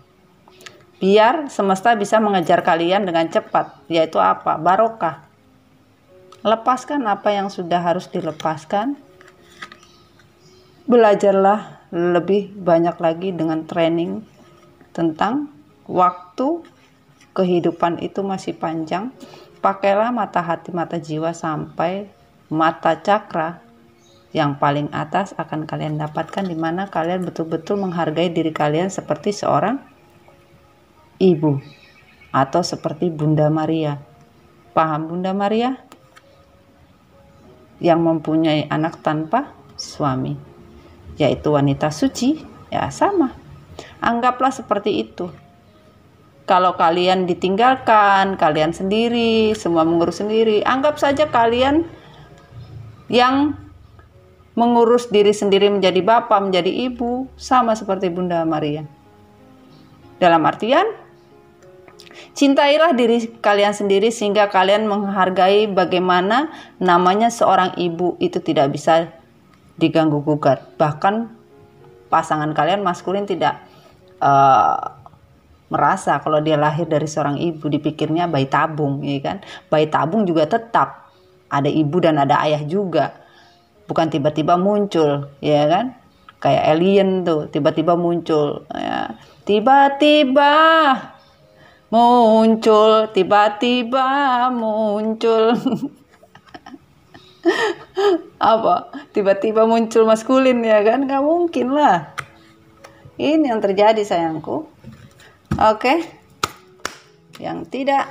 Biar semesta bisa mengejar kalian dengan cepat. Yaitu apa? Barokah. Lepaskan apa yang sudah harus dilepaskan. Belajarlah lebih banyak lagi dengan training tentang waktu kehidupan itu masih panjang. Pakailah mata hati, mata jiwa sampai mata cakra yang paling atas akan kalian dapatkan, di mana kalian betul-betul menghargai diri kalian seperti seorang ibu atau seperti Bunda Maria. Paham Bunda Maria? Yang mempunyai anak tanpa suami, yaitu wanita suci, ya sama. Anggaplah seperti itu. Kalau kalian ditinggalkan, kalian sendiri, semua mengurus sendiri, anggap saja kalian yang mengurus diri sendiri menjadi bapak, menjadi ibu, sama seperti Bunda Maria. Dalam artian, cintailah diri kalian sendiri sehingga kalian menghargai bagaimana namanya seorang ibu itu tidak bisa diganggu gugat. Bahkan pasangan kalian maskulin tidak merasa kalau dia lahir dari seorang ibu, dipikirnya bayi tabung, ya kan? Bayi tabung juga tetap ada ibu dan ada ayah juga, bukan tiba-tiba muncul, ya kan? Kayak alien tuh tiba-tiba muncul, ya. Tiba-tiba muncul apa tiba-tiba muncul maskulin, ya kan? Gak mungkin lah. Ini yang terjadi sayangku. Oke, yang tidak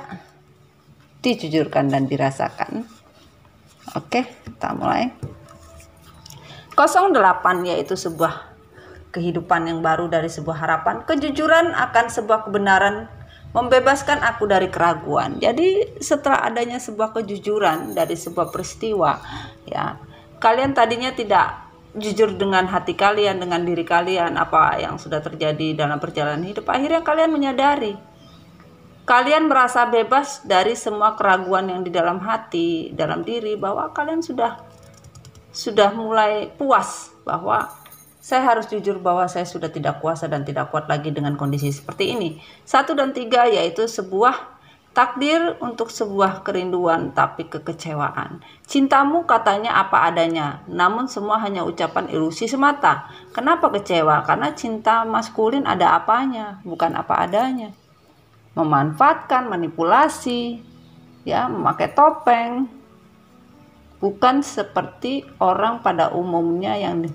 dijujurkan dan dirasakan. Oke, kita mulai. 08 yaitu sebuah kehidupan yang baru dari sebuah harapan. Kejujuran akan sebuah kebenaran membebaskan aku dari keraguan. Jadi setelah adanya sebuah kejujuran dari sebuah peristiwa, ya, kalian tadinya tidak jujur dengan hati kalian, dengan diri kalian, apa yang sudah terjadi dalam perjalanan hidup. Akhirnya kalian menyadari, kalian merasa bebas dari semua keraguan yang di dalam hati, dalam diri, bahwa kalian sudah sudah mulai puas bahwa saya harus jujur bahwa saya sudah tidak kuasa dan tidak kuat lagi dengan kondisi seperti ini. 1 dan 3 yaitu sebuah takdir untuk sebuah kerinduan tapi kekecewaan. Cintamu katanya apa adanya, namun semua hanya ucapan ilusi semata. Kenapa kecewa? Karena cinta maskulin ada apanya, bukan apa adanya. Memanfaatkan, manipulasi, ya, memakai topeng. Bukan seperti orang pada umumnya yang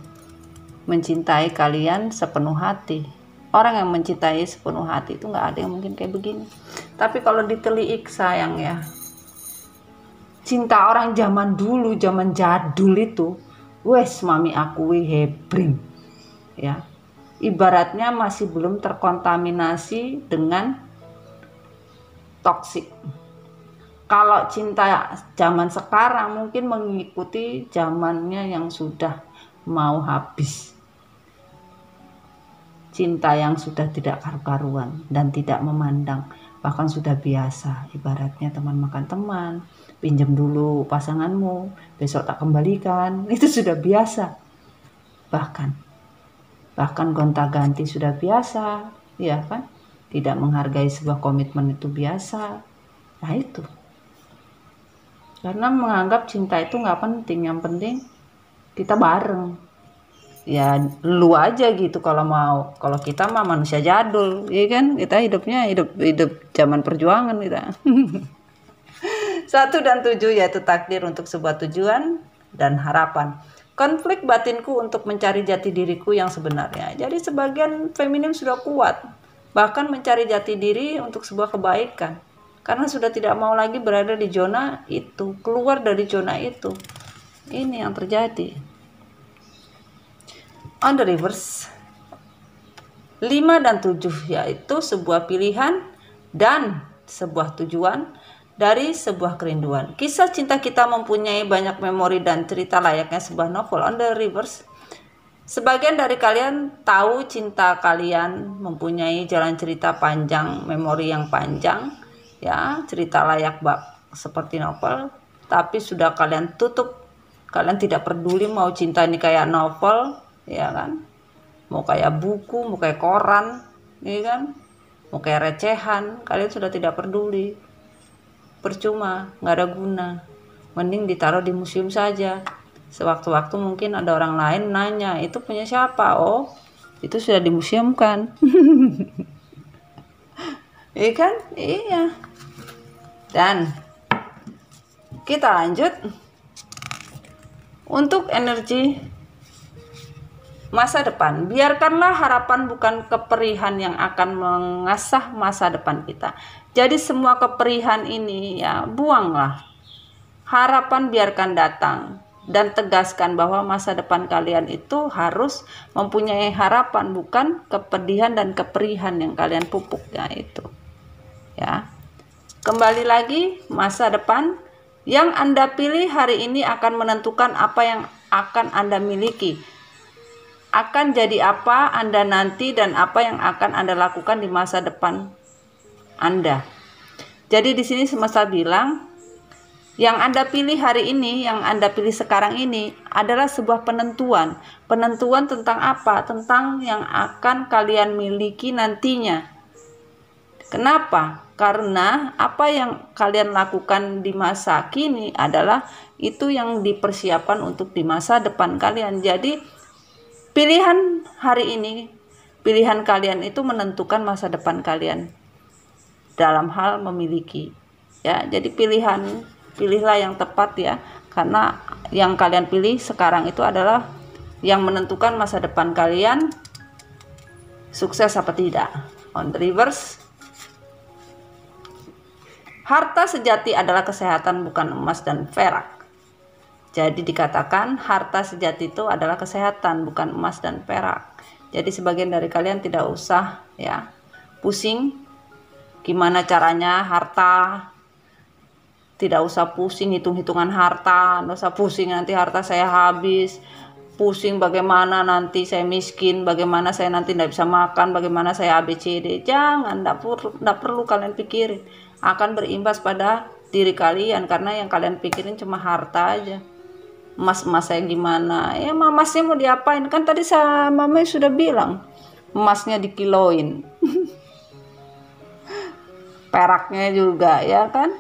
mencintai kalian sepenuh hati. Orang yang mencintai sepenuh hati itu nggak ada yang mungkin kayak begini. Tapi kalau ditelik sayang ya, cinta orang zaman dulu, zaman jadul itu, wes mami akui hebring, ya. Ibaratnya masih belum terkontaminasi dengan toksik. Kalau cinta zaman sekarang mungkin mengikuti zamannya yang sudah mau habis. Cinta yang sudah tidak karu-karuan dan tidak memandang, bahkan sudah biasa. Ibaratnya teman makan teman, pinjam dulu pasanganmu, besok tak kembalikan, itu sudah biasa. Bahkan gonta-ganti sudah biasa, ya kan? Tidak menghargai sebuah komitmen itu biasa. Nah itu. Karena menganggap cinta itu nggak penting, yang penting kita bareng. Ya lu aja gitu kalau mau. Kalau kita mah manusia jadul, ya kan? Kita hidupnya hidup zaman perjuangan kita. 1 dan 7 yaitu takdir untuk sebuah tujuan dan harapan. Konflik batinku untuk mencari jati diriku yang sebenarnya. Jadi sebagian feminim sudah kuat, bahkan mencari jati diri untuk sebuah kebaikan. Karena sudah tidak mau lagi berada di zona itu, keluar dari zona itu. Ini yang terjadi. On the reverse, 5 dan 7 yaitu sebuah pilihan dan sebuah tujuan dari sebuah kerinduan. Kisah cinta kita mempunyai banyak memori dan cerita layaknya sebuah novel. On the reverse, sebagian dari kalian tahu cinta kalian mempunyai jalan cerita panjang, memori yang panjang, ya, cerita layak bak seperti novel, tapi sudah kalian tutup. Kalian tidak peduli mau cinta ini kayak novel, ya kan, mau kayak buku, mau kayak koran, ya kan, mau kayak recehan, kalian sudah tidak peduli. Percuma, nggak ada guna, mending ditaruh di museum saja. Sewaktu-waktu mungkin ada orang lain nanya, itu punya siapa? Oh, itu sudah dimuseumkan. Iya kan? Iya. Dan kita lanjut untuk energi masa depan. Biarkanlah harapan bukan keperihan yang akan mengasah masa depan kita. Jadi semua keperihan ini ya buanglah. Harapan biarkan datang dan tegaskan bahwa masa depan kalian itu harus mempunyai harapan, bukan kepedihan dan keperihan yang kalian pupuk ya itu. Ya. Kembali lagi, masa depan yang Anda pilih hari ini akan menentukan apa yang akan Anda miliki. Akan jadi apa Anda nanti dan apa yang akan Anda lakukan di masa depan Anda. Jadi di sini semesta bilang, yang Anda pilih hari ini, yang Anda pilih sekarang ini adalah sebuah penentuan. Penentuan tentang apa? Tentang yang akan kalian miliki nantinya. Kenapa? Karena apa yang kalian lakukan di masa kini adalah itu yang dipersiapkan untuk di masa depan kalian. Jadi pilihan hari ini, pilihan kalian itu menentukan masa depan kalian dalam hal memiliki. Ya, jadi pilihlah yang tepat ya, karena yang kalian pilih sekarang itu adalah yang menentukan masa depan kalian sukses apa tidak. On the reverse, harta sejati adalah kesehatan, bukan emas dan perak. Jadi dikatakan harta sejati itu adalah kesehatan, bukan emas dan perak. Jadi sebagian dari kalian tidak usah ya pusing gimana caranya harta. Tidak usah pusing hitung-hitungan harta, tidak usah pusing nanti harta saya habis, pusing bagaimana nanti saya miskin, bagaimana saya nanti tidak bisa makan, bagaimana saya ABCD. Jangan, tidak perlu kalian pikirin. Akan berimbas pada diri kalian karena yang kalian pikirin cuma harta aja. emas saya gimana ya, emasnya mau diapain, kan tadi mama sudah bilang emasnya dikiloin. Peraknya juga ya kan,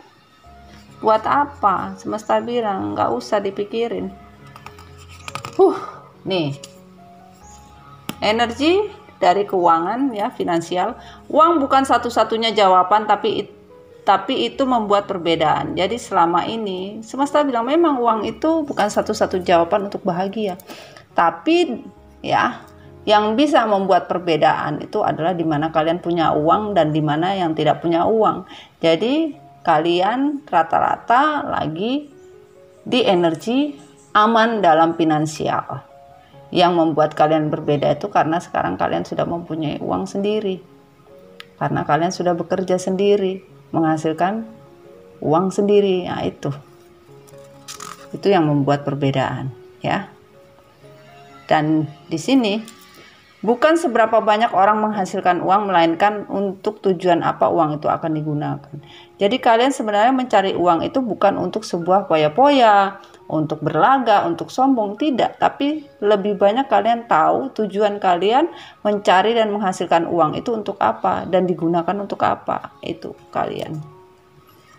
buat apa? Semesta bilang nggak usah dipikirin. Nih energi dari keuangan ya, finansial. Uang bukan satu-satunya jawaban, tapi itu membuat perbedaan. Jadi selama ini semesta bilang memang uang itu bukan satu-satu jawaban untuk bahagia, tapi ya yang bisa membuat perbedaan itu adalah di mana kalian punya uang dan di mana yang tidak punya uang. Jadi kalian rata-rata lagi di energi aman dalam finansial. Yang membuat kalian berbeda itu karena sekarang kalian sudah mempunyai uang sendiri, karena kalian sudah bekerja sendiri, menghasilkan uang sendiri. Nah, itu yang membuat perbedaan ya. Dan di sini bukan seberapa banyak orang menghasilkan uang, melainkan untuk tujuan apa uang itu akan digunakan. Jadi kalian sebenarnya mencari uang itu bukan untuk sebuah poya-poya, untuk berlaga, untuk sombong, tidak. Tapi lebih banyak kalian tahu tujuan kalian mencari dan menghasilkan uang itu untuk apa dan digunakan untuk apa. Itu kalian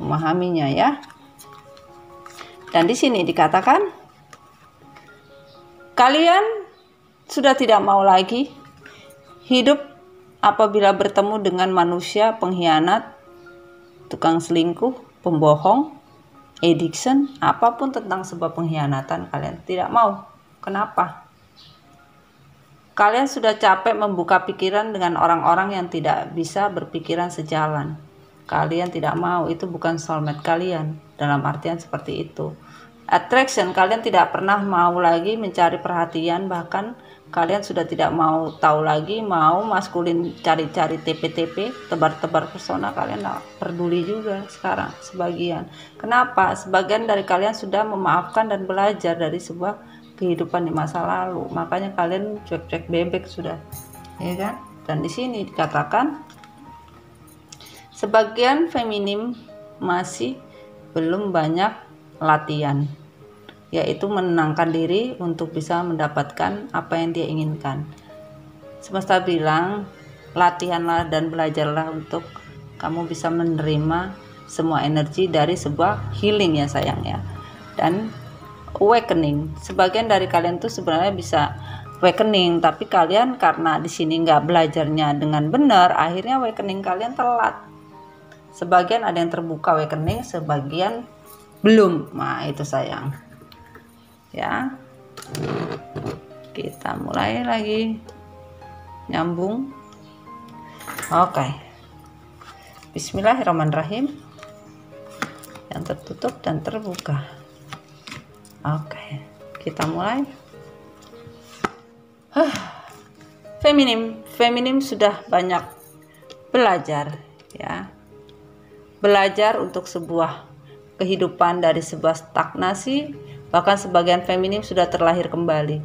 memahaminya ya. Dan di sini dikatakan kalian sudah tidak mau lagi hidup apabila bertemu dengan manusia pengkhianat, tukang selingkuh, pembohong, addiction, apapun tentang sebuah pengkhianatan kalian tidak mau. Kenapa? Kalian sudah capek membuka pikiran dengan orang-orang yang tidak bisa berpikiran sejalan. Kalian tidak mau, itu bukan soulmate kalian. Dalam artian seperti itu. Attraction, kalian tidak pernah mau lagi mencari perhatian, bahkan kalian sudah tidak mau tahu lagi mau maskulin, cari-cari TP-TP, tebar-tebar persona, kalian tidak peduli juga sekarang sebagian. Kenapa? Sebagian dari kalian sudah memaafkan dan belajar dari sebuah kehidupan di masa lalu, makanya kalian cuek-cuek bebek sudah, ya kan? Dan di sini dikatakan sebagian feminim masih belum banyak latihan, yaitu menenangkan diri untuk bisa mendapatkan apa yang dia inginkan. Semesta bilang latihanlah dan belajarlah untuk kamu bisa menerima semua energi dari sebuah healing ya sayang ya. Dan awakening, sebagian dari kalian tuh sebenarnya bisa awakening, tapi kalian karena di sini nggak belajarnya dengan benar, akhirnya awakening kalian telat. Sebagian ada yang terbuka awakening, sebagian belum. Nah itu sayang ya. Kita mulai lagi nyambung. Oke. Bismillahirrahmanirrahim. Yang tertutup dan terbuka. Oke, kita mulai. Feminim sudah banyak belajar ya. Belajar untuk sebuah kehidupan dari sebuah stagnasi, bahkan sebagian feminim sudah terlahir kembali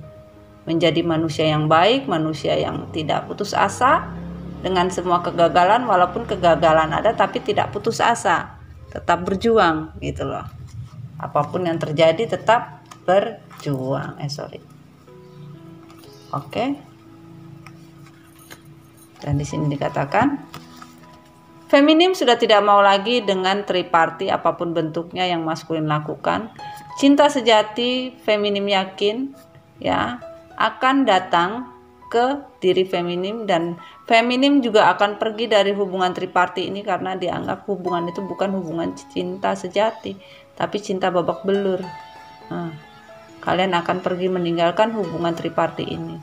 menjadi manusia yang baik, manusia yang tidak putus asa dengan semua kegagalan, walaupun kegagalan ada tapi tidak putus asa, tetap berjuang gitu loh. Apapun yang terjadi tetap berjuang. Oke. Dan di sini dikatakan feminim sudah tidak mau lagi dengan triparti apapun bentuknya yang maskulin lakukan. Cinta sejati feminim yakin ya akan datang ke diri feminim, dan feminim juga akan pergi dari hubungan triparti ini karena dianggap hubungan itu bukan hubungan cinta sejati, tapi cinta babak belur. Kalian akan pergi meninggalkan hubungan triparti ini.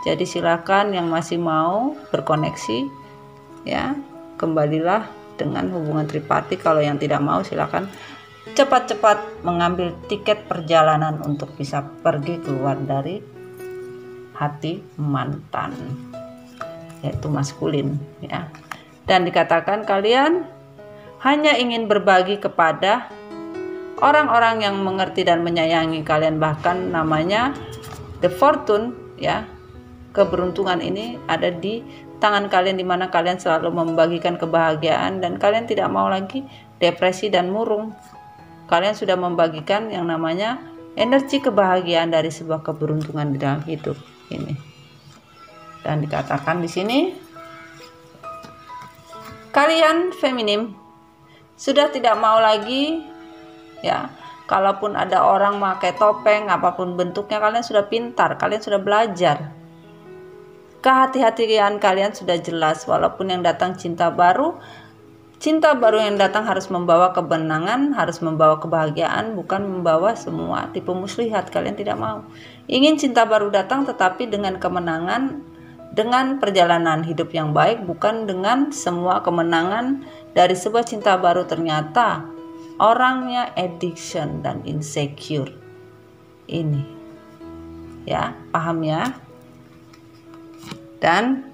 Jadi silakan yang masih mau berkoneksi ya, kembalilah dengan hubungan triparti. Kalau yang tidak mau silakan cepat-cepat mengambil tiket perjalanan untuk bisa pergi keluar dari hati mantan, yaitu maskulin ya. Dan dikatakan kalian hanya ingin berbagi kepada orang-orang yang mengerti dan menyayangi kalian, bahkan namanya the fortune ya. Keberuntungan ini ada di tangan kalian, di mana kalian selalu membagikan kebahagiaan dan kalian tidak mau lagi depresi dan murung. Kalian sudah membagikan yang namanya energi kebahagiaan dari sebuah keberuntungan di dalam hidup ini. Dan dikatakan di sini, kalian feminim sudah tidak mau lagi, ya, kalaupun ada orang pakai topeng apapun bentuknya, kalian sudah pintar, kalian sudah belajar. Kehati-hatian kalian sudah jelas, walaupun yang datang cinta baru yang datang harus membawa kebenangan, harus membawa kebahagiaan, bukan membawa semua tipu muslihat. Kalian tidak mau. Ingin cinta baru datang tetapi dengan kemenangan, dengan perjalanan hidup yang baik, bukan dengan semua kemenangan dari sebuah cinta baru ternyata orangnya addiction dan insecure. Ini, ya, paham ya? Dan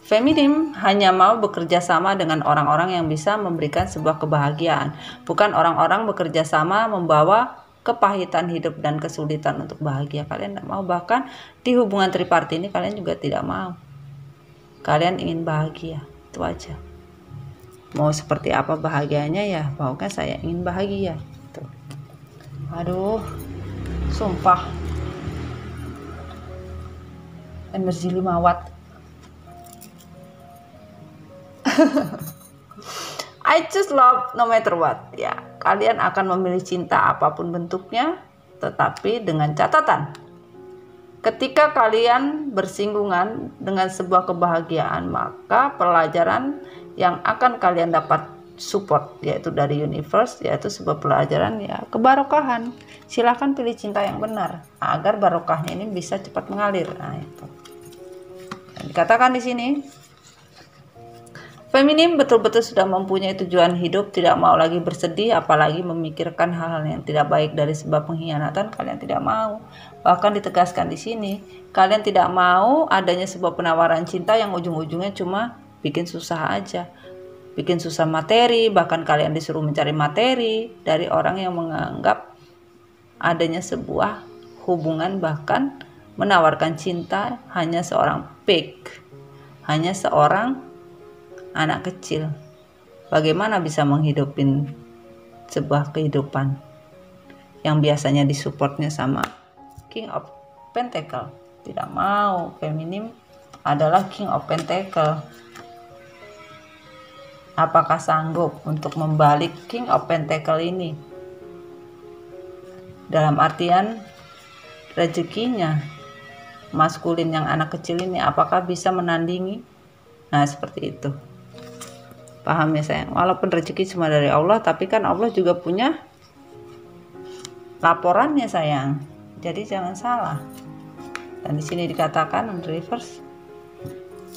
feminim hanya mau bekerja sama dengan orang-orang yang bisa memberikan sebuah kebahagiaan, bukan orang-orang bekerja sama membawa kepahitan hidup dan kesulitan untuk bahagia. Kalian tidak mau, bahkan di hubungan triparti ini kalian juga tidak mau. Kalian ingin bahagia, itu aja. Mau seperti apa bahagianya ya, pokoknya saya ingin bahagia. Tuh. Aduh, sumpah. Energi 5 watt. I choose love no matter what. Ya, kalian akan memilih cinta apapun bentuknya, tetapi dengan catatan. Ketika kalian bersinggungan dengan sebuah kebahagiaan, maka pelajaran yang akan kalian dapat support, yaitu dari universe, yaitu sebuah pelajaran, ya, kebarokahan. Silahkan pilih cinta yang benar agar barokahnya ini bisa cepat mengalir. Nah, itu. Dan dikatakan di sini, feminim betul-betul sudah mempunyai tujuan hidup, tidak mau lagi bersedih, apalagi memikirkan hal-hal yang tidak baik dari sebuah pengkhianatan. Kalian tidak mau. Bahkan ditegaskan di sini, kalian tidak mau adanya sebuah penawaran cinta yang ujung-ujungnya cuma bikin susah aja, bikin susah materi. Bahkan kalian disuruh mencari materi dari orang yang menganggap adanya sebuah hubungan, bahkan menawarkan cinta hanya seorang pig, hanya seorang anak kecil. Bagaimana bisa menghidupin sebuah kehidupan yang biasanya disupportnya sama King of Pentacle? Tidak mau. Feminim adalah King of Pentacle. Apakah sanggup untuk membalik King of Pentacle ini? Dalam artian rezekinya, maskulin yang anak kecil ini, apakah bisa menandingi? Nah, seperti itu. Paham ya sayang? Walaupun rezeki cuma dari Allah, tapi kan Allah juga punya laporannya sayang. Jadi jangan salah. Dan di sini dikatakan on reverse,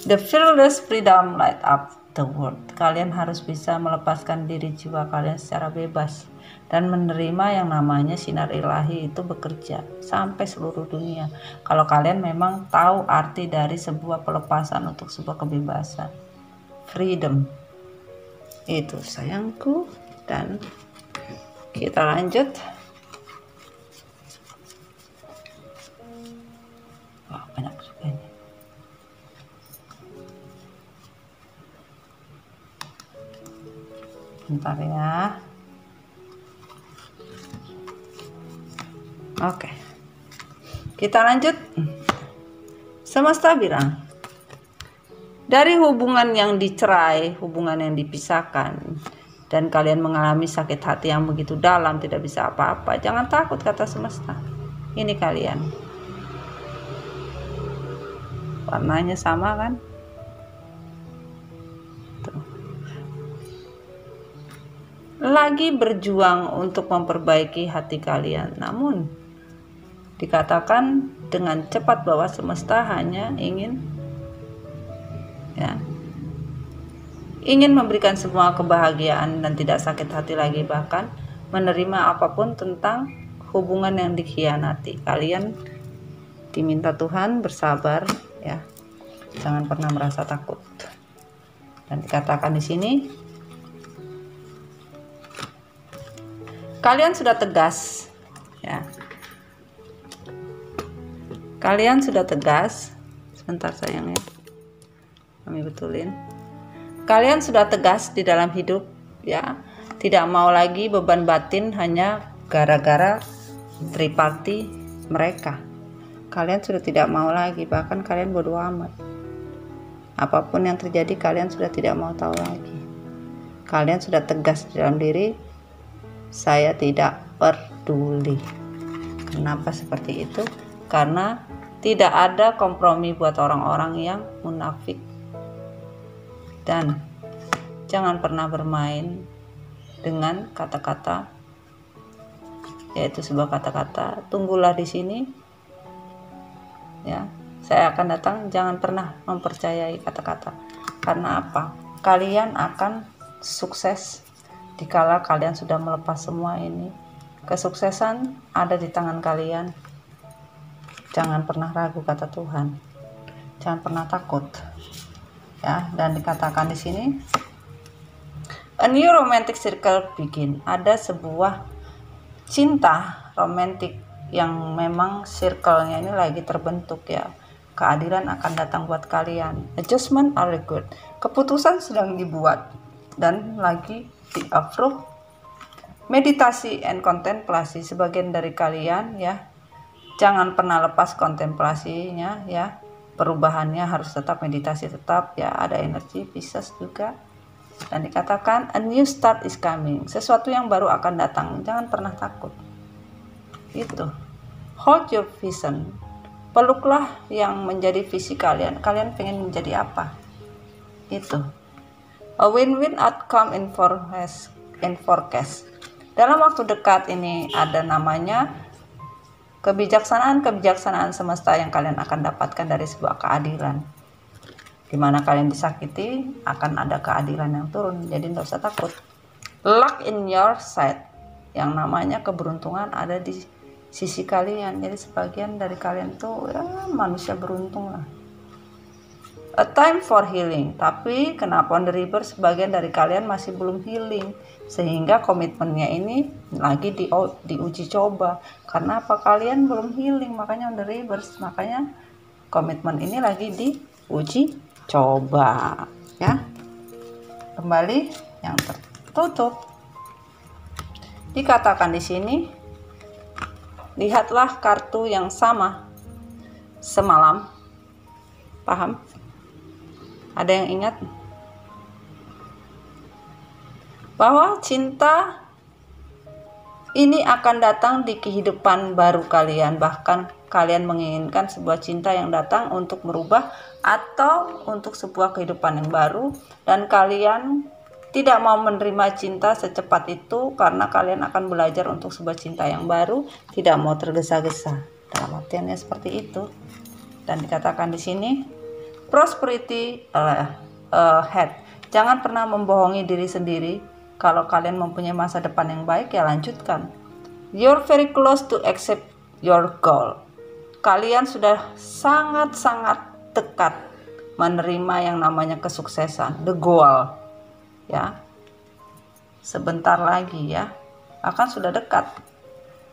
the fearless freedom light up the world. Kalian harus bisa melepaskan diri jiwa kalian secara bebas dan menerima yang namanya sinar ilahi itu bekerja sampai seluruh dunia. Kalau kalian memang tahu arti dari sebuah pelepasan untuk sebuah kebebasan, freedom. Itu sayangku. Dan kita lanjut. Wah, banyak juga ini. Bentar ya. Oke. Kita lanjut. Semesta bilang, dari hubungan yang dicerai, hubungan yang dipisahkan, dan kalian mengalami sakit hati yang begitu dalam, tidak bisa apa-apa, jangan takut, kata semesta. Ini kalian. Warnanya sama kan? Tuh. Lagi berjuang untuk memperbaiki hati kalian, namun dikatakan dengan cepat bahwa semesta hanya ingin memberikan semua kebahagiaan dan tidak sakit hati lagi, bahkan menerima apapun tentang hubungan yang dikhianati. Kalian diminta Tuhan bersabar ya, jangan pernah merasa takut. Dan dikatakan di sini, kalian sudah tegas ya, kalian sudah tegas. Sebentar sayangnya, kami betulin. Kalian sudah tegas di dalam hidup ya, tidak mau lagi beban batin hanya gara-gara triparty mereka. Kalian sudah tidak mau lagi, bahkan kalian bodoh amat. Apapun yang terjadi kalian sudah tidak mau tahu lagi. Kalian sudah tegas dalam diri, saya tidak peduli. Kenapa seperti itu? Karena tidak ada kompromi buat orang-orang yang munafik. Dan jangan pernah bermain dengan kata-kata, yaitu sebuah kata-kata, tunggulah di sini. Ya, saya akan datang, jangan pernah mempercayai kata-kata. Karena apa? Kalian akan sukses dikala kalian sudah melepas semua ini. Kesuksesan ada di tangan kalian. Jangan pernah ragu kata Tuhan. Jangan pernah takut. Ya, dan dikatakan di sini, a new romantic circle begin. Ada sebuah cinta romantik yang memang circle-nya ini lagi terbentuk ya. Keadilan akan datang buat kalian. Adjustment are good. Keputusan sedang dibuat dan lagi di-approve. Meditasi and kontemplasi sebagian dari kalian ya. Jangan pernah lepas kontemplasinya ya. Perubahannya harus tetap, meditasi tetap ya. Ada energi Pisces juga. Dan dikatakan a new start is coming. Sesuatu yang baru akan datang. Jangan pernah takut. Itu. Hold your vision. Peluklah yang menjadi visi kalian. Kalian pengen menjadi apa? Itu. A win-win outcome in forecast. Dalam waktu dekat ini ada namanya kebijaksanaan semesta yang kalian akan dapatkan dari sebuah keadilan. Di mana kalian disakiti, akan ada keadilan yang turun. Jadi tidak usah takut. Luck in your side. Yang namanya keberuntungan ada di sisi kalian. Jadi sebagian dari kalian tuh ya manusia beruntung lah. A time for healing. Tapi kenapa on the river sebagian dari kalian masih belum healing, sehingga komitmennya ini lagi diuji coba. Karena apa? Kalian belum healing, makanya on the river. Makanya komitmen ini lagi diuji coba ya. Kembali yang tertutup. Dikatakan di sini, lihatlah kartu yang sama semalam. Paham? Ada yang ingat? Bahwa cinta ini akan datang di kehidupan baru kalian. Bahkan kalian menginginkan sebuah cinta yang datang untuk merubah atau untuk sebuah kehidupan yang baru. Dan kalian tidak mau menerima cinta secepat itu karena kalian akan belajar untuk sebuah cinta yang baru. Tidak mau tergesa-gesa. Dalam artiannya seperti itu. Dan dikatakan di sini, prosperity ahead. Jangan pernah membohongi diri sendiri. Kalau kalian mempunyai masa depan yang baik, ya lanjutkan. You're very close to accept your goal. Kalian sudah sangat-sangat dekat menerima yang namanya kesuksesan, the goal. Ya. Sebentar lagi ya, akan sudah dekat.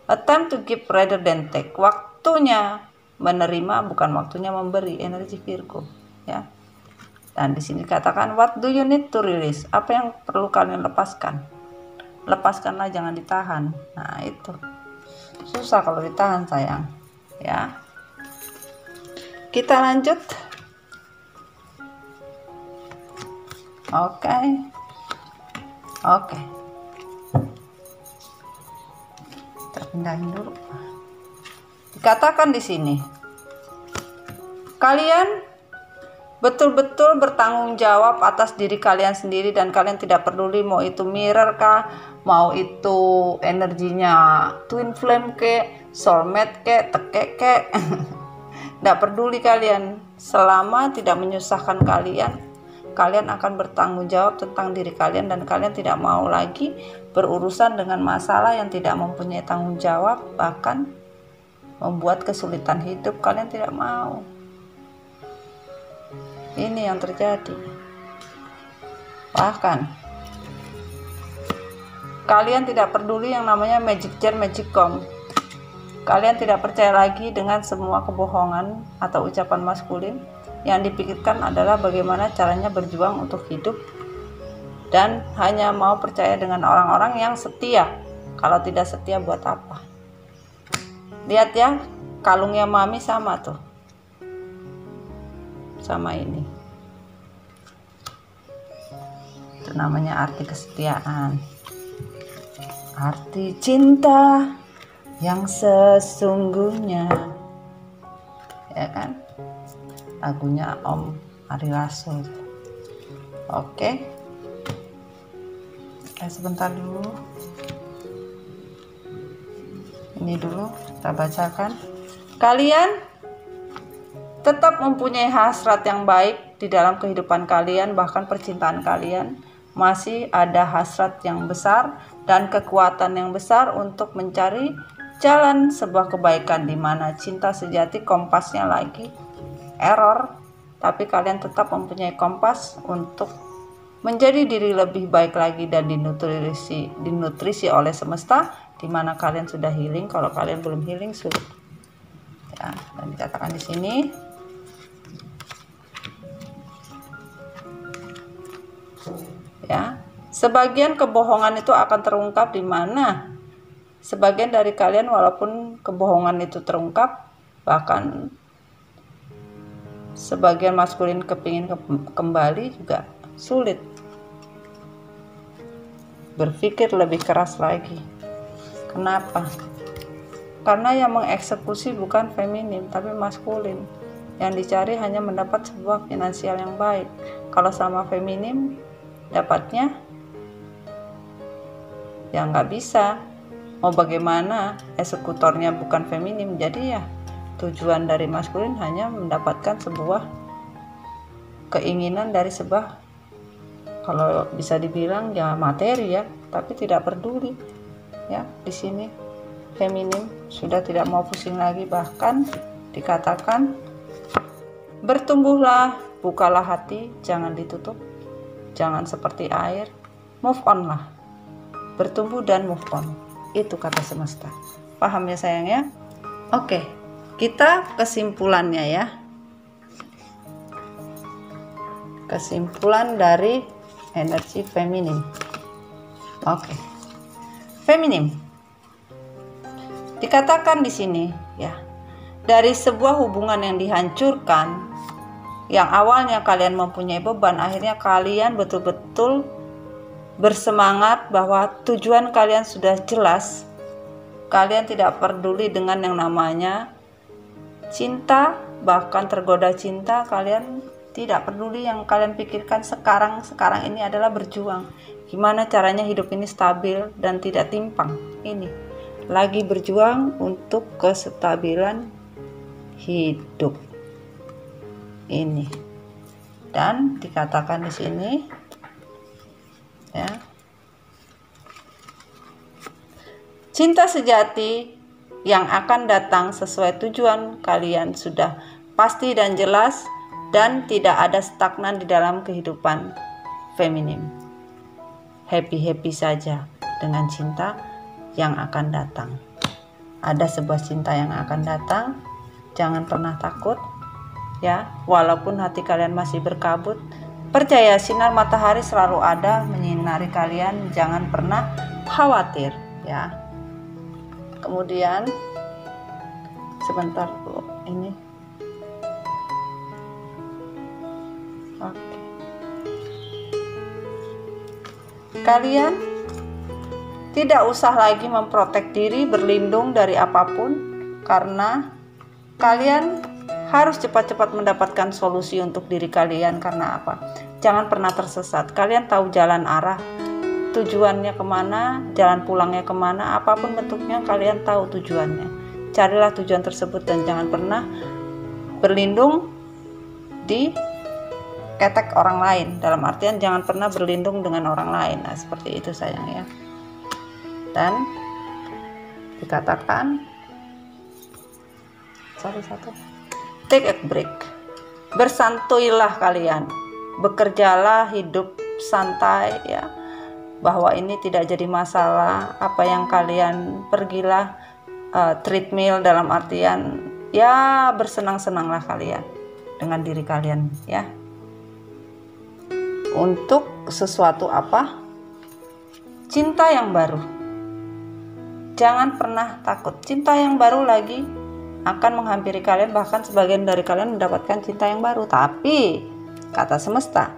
Attempt to give rather than take. Waktunya menerima bukan waktunya memberi, energi Virgo, ya. Dan di sini katakan, what do you need to release? Apa yang perlu kalian lepaskan? Lepaskanlah, jangan ditahan. Nah, itu. Susah kalau ditahan, sayang. Ya. Kita lanjut. Oke. Kita pindahin dulu. Dikatakan di sini, kalian betul-betul bertanggung jawab atas diri kalian sendiri dan kalian tidak peduli mau itu mirror kah, mau itu energinya twin flame ke, soulmate ke, teke ke. Tidak peduli kalian, selama tidak menyusahkan kalian, kalian akan bertanggung jawab tentang diri kalian dan kalian tidak mau lagi berurusan dengan masalah yang tidak mempunyai tanggung jawab, bahkan membuat kesulitan hidup. Kalian tidak mau. Ini yang terjadi. Bahkan kalian tidak peduli yang namanya magic jar, magic gong. Kalian tidak percaya lagi dengan semua kebohongan atau ucapan maskulin. Yang dipikirkan adalah bagaimana caranya berjuang untuk hidup dan hanya mau percaya dengan orang-orang yang setia. Kalau tidak setia buat apa? Lihat ya, kalungnya mami sama tuh, sama ini. Itu namanya arti kesetiaan, arti cinta yang sesungguhnya, ya kan? Lagunya Om Ari Lasso. Oke. Sebentar dulu. Ini dulu kita bacakan. Kalian tetap mempunyai hasrat yang baik di dalam kehidupan kalian, bahkan percintaan kalian masih ada hasrat yang besar dan kekuatan yang besar untuk mencari jalan sebuah kebaikan, di mana cinta sejati kompasnya lagi error, tapi kalian tetap mempunyai kompas untuk menjadi diri lebih baik lagi dan dinutrisi oleh semesta, di mana kalian sudah healing. Kalau kalian belum healing, sulit. Ya, dan dikatakan di sini, ya, sebagian kebohongan itu akan terungkap, di mana sebagian dari kalian walaupun kebohongan itu terungkap, bahkan sebagian maskulin kepingin kembali juga sulit. Berpikir lebih keras lagi. Kenapa? Karena yang mengeksekusi bukan feminin tapi maskulin. Yang dicari hanya mendapat sebuah finansial yang baik. Kalau sama feminin dapatnya ya nggak bisa. Mau bagaimana, eksekutornya bukan feminin, jadi ya tujuan dari maskulin hanya mendapatkan sebuah keinginan dari sebuah, kalau bisa dibilang ya materi ya, tapi tidak peduli ya. Di sini feminin sudah tidak mau pusing lagi, bahkan dikatakan bertumbuhlah, bukalah hati, jangan ditutup, jangan seperti air, move on lah, bertumbuh dan move on. Itu kata semesta. Paham ya sayang ya? Oke, kita kesimpulannya ya. Kesimpulan dari energi feminin. Oke. Feminin. Dikatakan di sini ya, dari sebuah hubungan yang dihancurkan, yang awalnya kalian mempunyai beban, akhirnya kalian betul-betul bersemangat bahwa tujuan kalian sudah jelas. Kalian tidak peduli dengan yang namanya cinta, bahkan tergoda cinta, kalian tidak peduli. Yang kalian pikirkan sekarang ini adalah berjuang. Gimana caranya hidup ini stabil dan tidak timpang. Ini lagi berjuang untuk kestabilan hidup ini. Dan dikatakan di sini ya, cinta sejati yang akan datang sesuai tujuan kalian sudah pasti dan jelas, dan tidak ada stagnan di dalam kehidupan feminin. Happy-happy saja dengan cinta yang akan datang. Ada sebuah cinta yang akan datang, jangan pernah takut ya, walaupun hati kalian masih berkabut. Percaya sinar matahari selalu ada menyinari kalian, jangan pernah khawatir ya. Kemudian sebentar dulu ini. Oke. Kalian tidak usah lagi memprotek diri, berlindung dari apapun, karena kalian harus cepat-cepat mendapatkan solusi untuk diri kalian. Karena apa? Jangan pernah tersesat. Kalian tahu jalan arah, tujuannya kemana, jalan pulangnya kemana, apapun bentuknya kalian tahu tujuannya. Carilah tujuan tersebut dan jangan pernah berlindung di ketek orang lain, dalam artian jangan pernah berlindung dengan orang lain. Nah, seperti itu sayang ya. Dan dikatakan take a break, bersantuilah kalian, bekerjalah, hidup santai ya, bahwa ini tidak jadi masalah. Apa yang kalian pergilah treadmill, dalam artian ya bersenang-senanglah kalian dengan diri kalian ya, untuk sesuatu apa? Cinta yang baru. Jangan pernah takut. Cinta yang baru lagi akan menghampiri kalian, bahkan sebagian dari kalian mendapatkan cinta yang baru. Tapi kata semesta,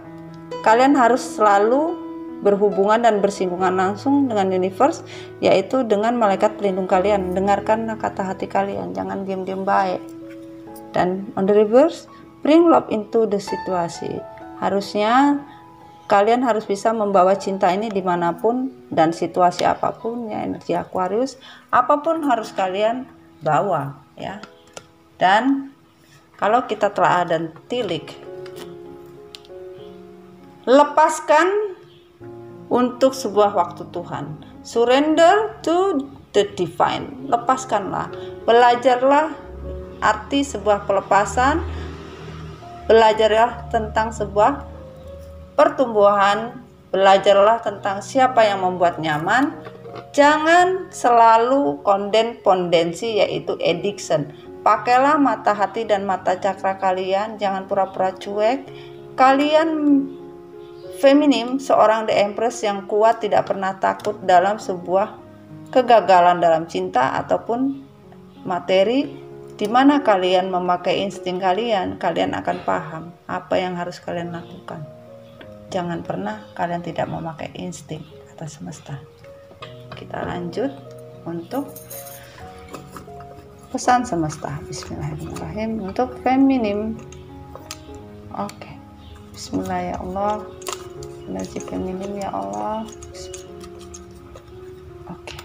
kalian harus selalu berhubungan dan bersinggungan langsung dengan universe, yaitu dengan malaikat pelindung kalian. Dengarkan kata hati kalian, jangan diam-diam baik. Dan on the reverse, bring love into the situation. Harusnya kalian harus bisa membawa cinta ini dimanapun dan situasi apapun, ya, energi Aquarius, apapun harus kalian bawa, ya. Dan kalau kita telah dan tilik, lepaskan untuk sebuah waktu Tuhan. Surrender to the divine. Lepaskanlah, belajarlah arti sebuah pelepasan, belajarlah tentang sebuah pertumbuhan, belajarlah tentang siapa yang membuat nyaman. Jangan selalu kondensi, yaitu addiction. Pakailah mata hati dan mata cakra kalian, jangan pura-pura cuek. Kalian feminim, seorang The Empress yang kuat, tidak pernah takut dalam sebuah kegagalan dalam cinta ataupun materi. Di mana kalian memakai insting kalian, kalian akan paham apa yang harus kalian lakukan. Jangan pernah kalian tidak memakai insting kata semesta. Kita lanjut untuk pesan semesta. Bismillahirrahmanirrahim untuk feminim. Oke. Bismillah ya Allah. Energi feminim ya Allah. Oke.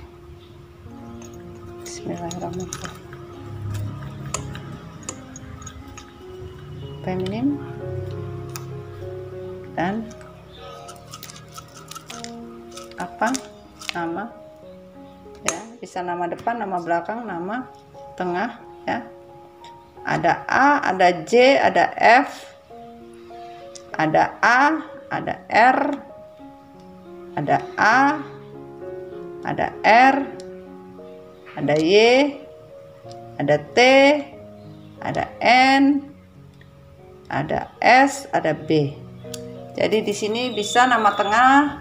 Bismillahirrahmanirrahim. Feminim dan apa nama, ya, bisa nama depan, nama belakang, nama tengah, ya. Ada A, ada J, ada F, ada A, ada R, ada A, ada R, ada Y, ada T, ada N, ada S, ada B. Jadi di sini bisa nama tengah,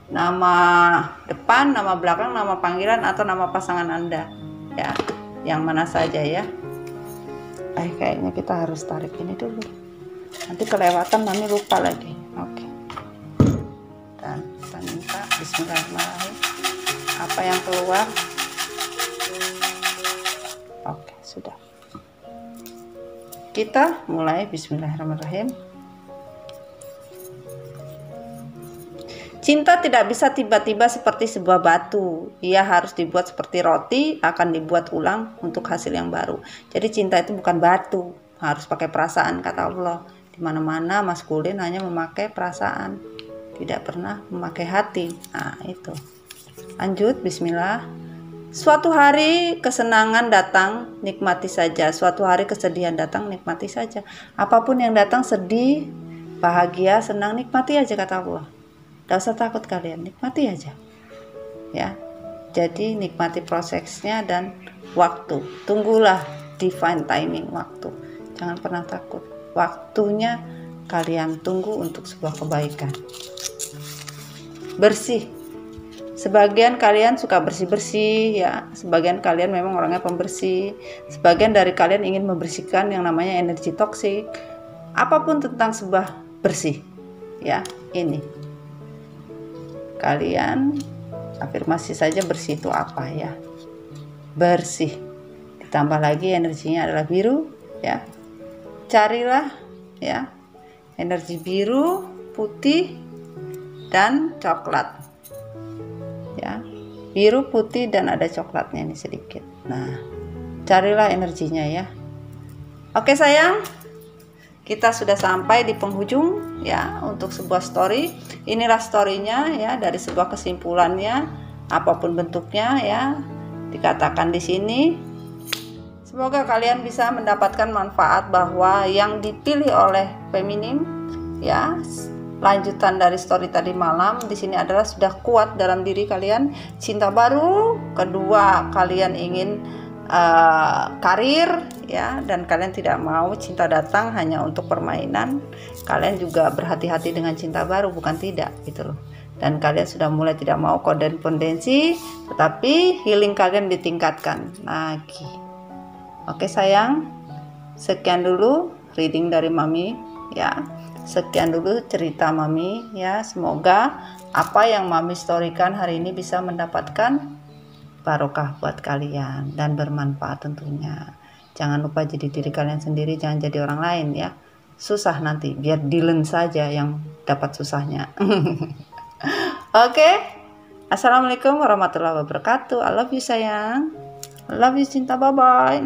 nama depan, nama belakang, nama panggilan atau nama pasangan Anda, ya. Yang mana saja, ya. Kayaknya kita harus tarik ini dulu. Nanti kelewatan, Mami lupa lagi. Oke. Dan kita minta bismillahirrahmanirrahim. Apa yang keluar? Oke, sudah. Kita mulai bismillahirrahmanirrahim. Cinta tidak bisa tiba-tiba seperti sebuah batu. Ia harus dibuat seperti roti, akan dibuat ulang untuk hasil yang baru. Jadi cinta itu bukan batu, harus pakai perasaan kata Allah. Di mana-mana maskulin hanya memakai perasaan, tidak pernah memakai hati. Nah, itu. Lanjut, bismillah. Suatu hari kesenangan datang, nikmati saja. Suatu hari kesedihan datang, nikmati saja. Apapun yang datang, sedih, bahagia, senang, nikmati aja kata Allah. Gak usah takut kalian, nikmati aja, ya. Jadi nikmati prosesnya dan waktu. Tunggulah divine timing waktu. Jangan pernah takut. Waktunya kalian tunggu untuk sebuah kebaikan. Bersih. Sebagian kalian suka bersih-bersih, ya. Sebagian kalian memang orangnya pembersih. Sebagian dari kalian ingin membersihkan yang namanya energi toksik. Apapun tentang sebuah bersih, ya. Ini. Kalian afirmasi saja bersih itu apa, ya. Bersih. Ditambah lagi energinya adalah biru, ya. Carilah, ya, energi biru, putih, dan coklat, ya. Biru, putih, dan ada coklatnya ini sedikit. Nah, carilah energinya, ya. Oke sayang, kita sudah sampai di penghujung, ya, untuk sebuah story. Inilah storynya, ya, dari sebuah kesimpulannya, apapun bentuknya, ya, dikatakan di sini. Semoga kalian bisa mendapatkan manfaat bahwa yang dipilih oleh feminim, ya, lanjutan dari story tadi malam di sini adalah sudah kuat dalam diri kalian, cinta baru. Kedua, kalian ingin karir, ya, dan kalian tidak mau cinta datang hanya untuk permainan. Kalian juga berhati-hati dengan cinta baru, bukan tidak, gitu loh. dan kalian sudah mulai tidak mau kodependensi, tetapi healing kalian ditingkatkan lagi. Oke sayang, sekian dulu reading dari Mami ya. Sekian dulu cerita Mami ya. Semoga apa yang Mami storykan hari ini bisa mendapatkan barokah buat kalian dan bermanfaat tentunya. Jangan lupa jadi diri kalian sendiri, jangan jadi orang lain ya. Susah nanti, biar Dylan saja yang dapat susahnya. Oke. Assalamualaikum warahmatullahi wabarakatuh. I love you sayang. I love you cinta. Bye bye.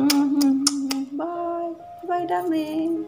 Bye. Bye darling.